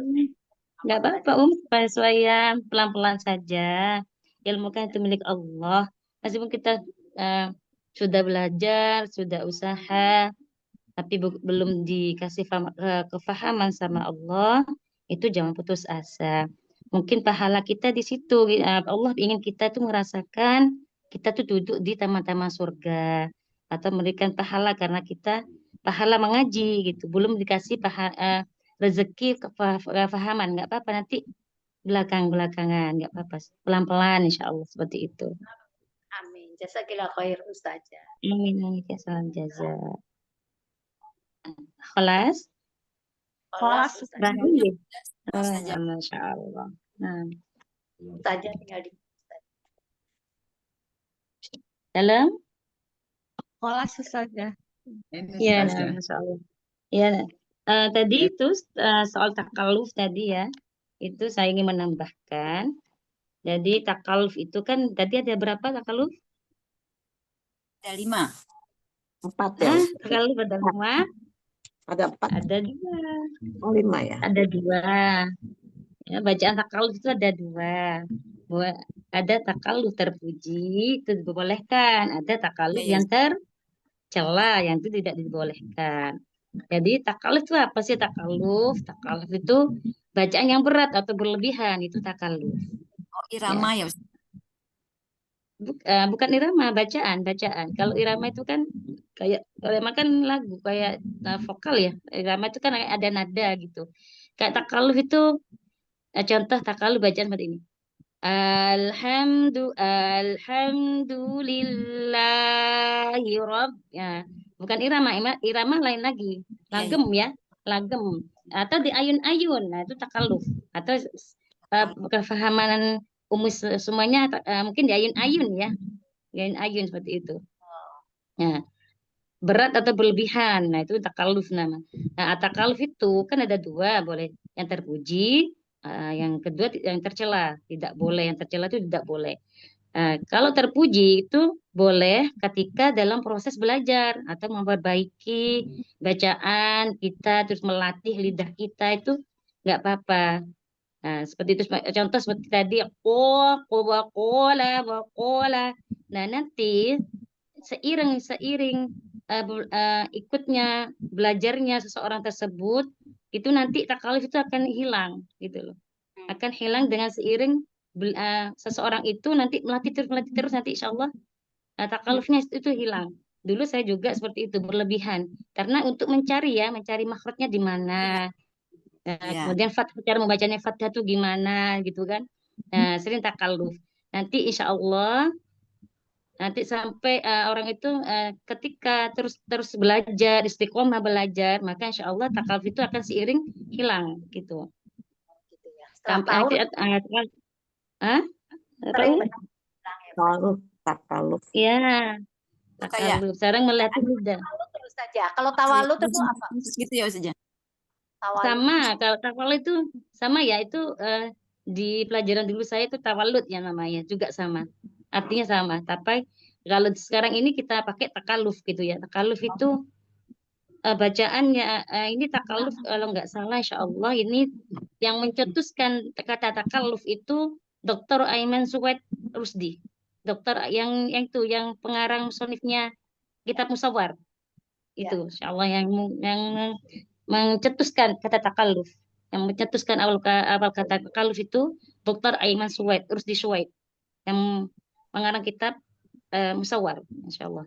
S1: Nggak apa-apa, sesuaian pelan-pelan saja. Ilmu kan itu milik Allah. Meskipun kita sudah belajar, sudah usaha, tapi belum dikasih kefahaman sama Allah, itu jangan putus asa. Mungkin pahala kita di situ. Allah ingin kita itu merasakan kita tuh duduk di taman-taman surga atau memberikan pahala karena kita pahala mengaji gitu. Belum dikasih rezeki kefahaman, nggak apa-apa nanti belakang-belakangan, nggak apa-apa. Pelan-pelan insya Allah seperti itu.
S9: Amin. Jazakillah khair Ustazah.
S1: Amin. Amin. Ya, salam jaza. Kelas?
S9: Kelas Ustazah.
S1: Bagus. Masya Allah. Nah,
S9: Ustazah tinggal di
S1: dalam?
S6: Kelas Ustazah.
S5: Ini
S1: Ya,
S5: Ustazah.
S1: Masya Allah. Ya, tadi itu soal takaluf tadi ya, itu saya ingin menambahkan. Jadi takaluf itu kan tadi ada berapa takaluf?
S8: Ada 5. 4 ya.
S1: Hah? Takaluf ada 5?
S8: Ada 4.
S1: Ada 2.
S8: Oh, 5 ya.
S1: Ada 2. Ya, bacaan takaluf itu ada 2. Ada takaluf terpuji, itu dibolehkan. Ada takaluf yang tercela, yang itu tidak dibolehkan. Jadi takaluf itu apa sih takaluf? Takaluf itu bacaan yang berat atau berlebihan, itu takaluf.
S8: Oh, irama ya.
S1: Bukan irama, bacaan. Kalau irama itu kan kayak irama kan lagu kayak vokal ya. Irama itu kan ada nada gitu. Kayak takaluf itu contoh takaluf bacaan seperti ini. Alhamdulillahi Rabb. Ya, bukan irama, irama lain lagi. Lagem ya, lagem. Atau di ayun-ayun. Nah, itu takaluf. Atau kefahaman umum semuanya mungkin di ayun-ayun ya. Di ayun-ayun seperti itu. Nah, berat atau berlebihan. Nah, itu takaluf nama. Nah, takaluf itu kan ada 2, boleh yang terpuji, yang kedua yang tercela. Tidak boleh, yang tercela itu tidak boleh. Kalau terpuji itu boleh ketika dalam proses belajar atau memperbaiki bacaan kita, terus melatih lidah kita itu nggak apa-apa. Nah, seperti itu contoh seperti tadi kola. Nah, nanti seiring ikutnya belajarnya seseorang tersebut itu nanti takaluf itu akan hilang gitu loh. Akan hilang dengan seiring seseorang itu nanti melatih terus nanti insya Allah takalufnya itu hilang. Dulu saya juga seperti itu berlebihan karena untuk mencari makhrajnya di mana. Kemudian cara membacanya fathah itu gimana gitu kan. Nah, sering takaluf. Nanti insya Allah nanti sampai orang itu ketika terus belajar istiqomah belajar maka insya Allah takaluf itu akan seiring hilang gitu.
S9: gitu ya. Setelah
S1: Sampai
S9: sering
S8: Takaluf.
S1: ya takaluf. Sekarang melihat mudah.
S9: terus saja. Kalau tawalud itu apa?
S8: Gitu ya saja.
S9: Tawalud.
S1: Sama kalau tawalud itu sama ya itu di pelajaran dulu saya itu tawalud ya namanya juga sama. Artinya sama. Tapi kalau sekarang ini kita pakai takaluf gitu ya. Takaluf itu bacaannya ini takaluf kalau nggak salah insya Allah ini yang mencetuskan kata takaluf itu Dr. Aiman Suwaid Rusdi. Dokter yang itu yang pengarang musonifnya kitab Musawwar. Itu insya Allah yang mencetuskan kata takaluf. Yang mencetuskan awal kata takaluf itu Dr. Aiman Suwaid Rusdi Suwaid yang pengarang kitab Musawwar, insya Allah.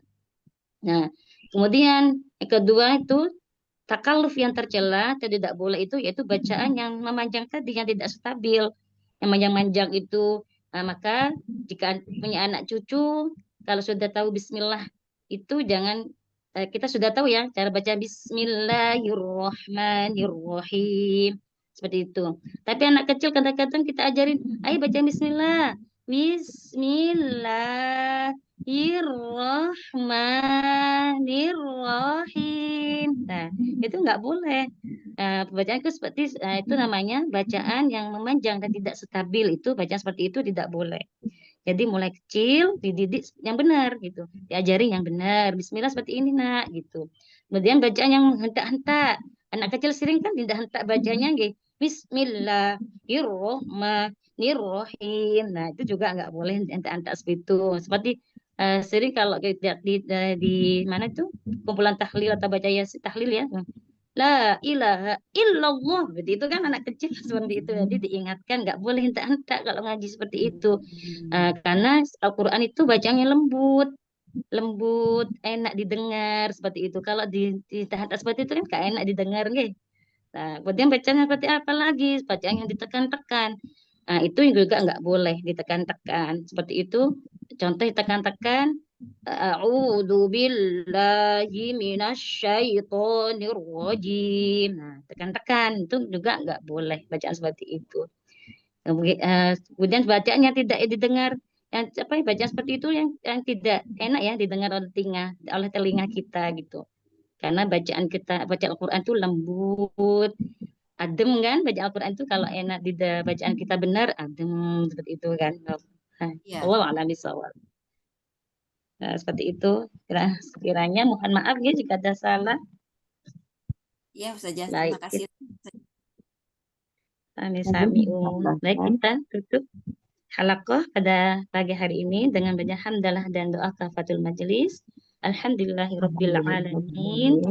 S1: Nah, kemudian yang kedua itu takaluf yang tercela atau tidak boleh itu yaitu bacaan yang memanjang tadi yang tidak stabil, yang manjang-manjang itu. Maka jika punya anak cucu, kalau sudah tahu Bismillah itu jangan kita sudah tahu ya cara baca Bismillahirrahmanirrahim seperti itu. Tapi anak kecil kadang-kadang kita ajarin, ayo baca Bismillah. Bismillahirrahmanirrahim. Nah, itu nggak boleh. Bacaan itu seperti itu namanya bacaan yang memanjang dan tidak stabil itu bacaan seperti itu tidak boleh. Jadi mulai kecil dididik yang benar gitu, diajari yang benar. Bismillah seperti ini nak gitu. Kemudian bacaan yang hentak-hentak. Anak kecil sering kan hentak bacanya gitu. Bismillahirrahmanirrahim. Nah, itu juga nggak boleh hentak-hentak seperti itu. Seperti sering kalau di mana itu kumpulan tahlil atau baca yasin tahlil ya. La ilaha illallah. Begitu itu kan anak kecil seperti itu. Jadi diingatkan nggak boleh hentak-hentak kalau ngaji seperti itu. Karena Al-Quran itu bacanya lembut, lembut, enak didengar seperti itu. Kalau ditahan seperti itu kan gak enak didengar, nggih. Nah, kemudian bacaan seperti apa lagi? Bacaan yang ditekan-tekan. Nah, itu juga nggak boleh ditekan-tekan. Seperti itu. Contoh ditekan-tekan. A'udzu billahi minasyaitonir rajim. Nah, tekan-tekan itu juga nggak boleh bacaan seperti itu. Kemudian bacaan yang tidak didengar, yang apa bacaan seperti itu yang tidak enak ya didengar oleh telinga kita gitu. Karena baca Al-Quran itu lembut, adem kan, baca Al-Quran itu kalau enak bacaan kita benar, adem seperti itu kan.
S9: Iya.
S1: Allah a'lam bishawab. Nah, seperti itu. Kiranya mohon maaf ya jika ada salah.
S9: Iya, Ustazah.
S1: Baik,
S9: Terima kasih.
S1: Baik, kita tutup halaqah pada pagi hari ini dengan baca hamdalah dan doa kafatul majelis. Alhamdulillahirabbil alamin.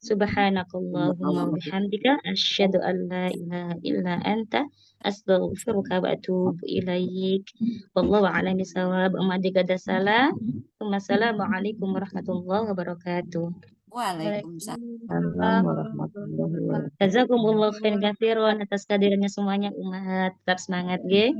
S1: Subhanakallahumma wa bihamdika asyhadu an la ilaha illa anta astaghfiruka wa atubu ilaik. Wallahu a'lam bishawab. Jika ada salah, wassalamualaikum warahmatullahi wabarakatuh.
S9: Waalaikumsalam.
S1: Jazakumullah khairan katsiran atas kehadirannya semuanya umat. Tetap semangat, nggih.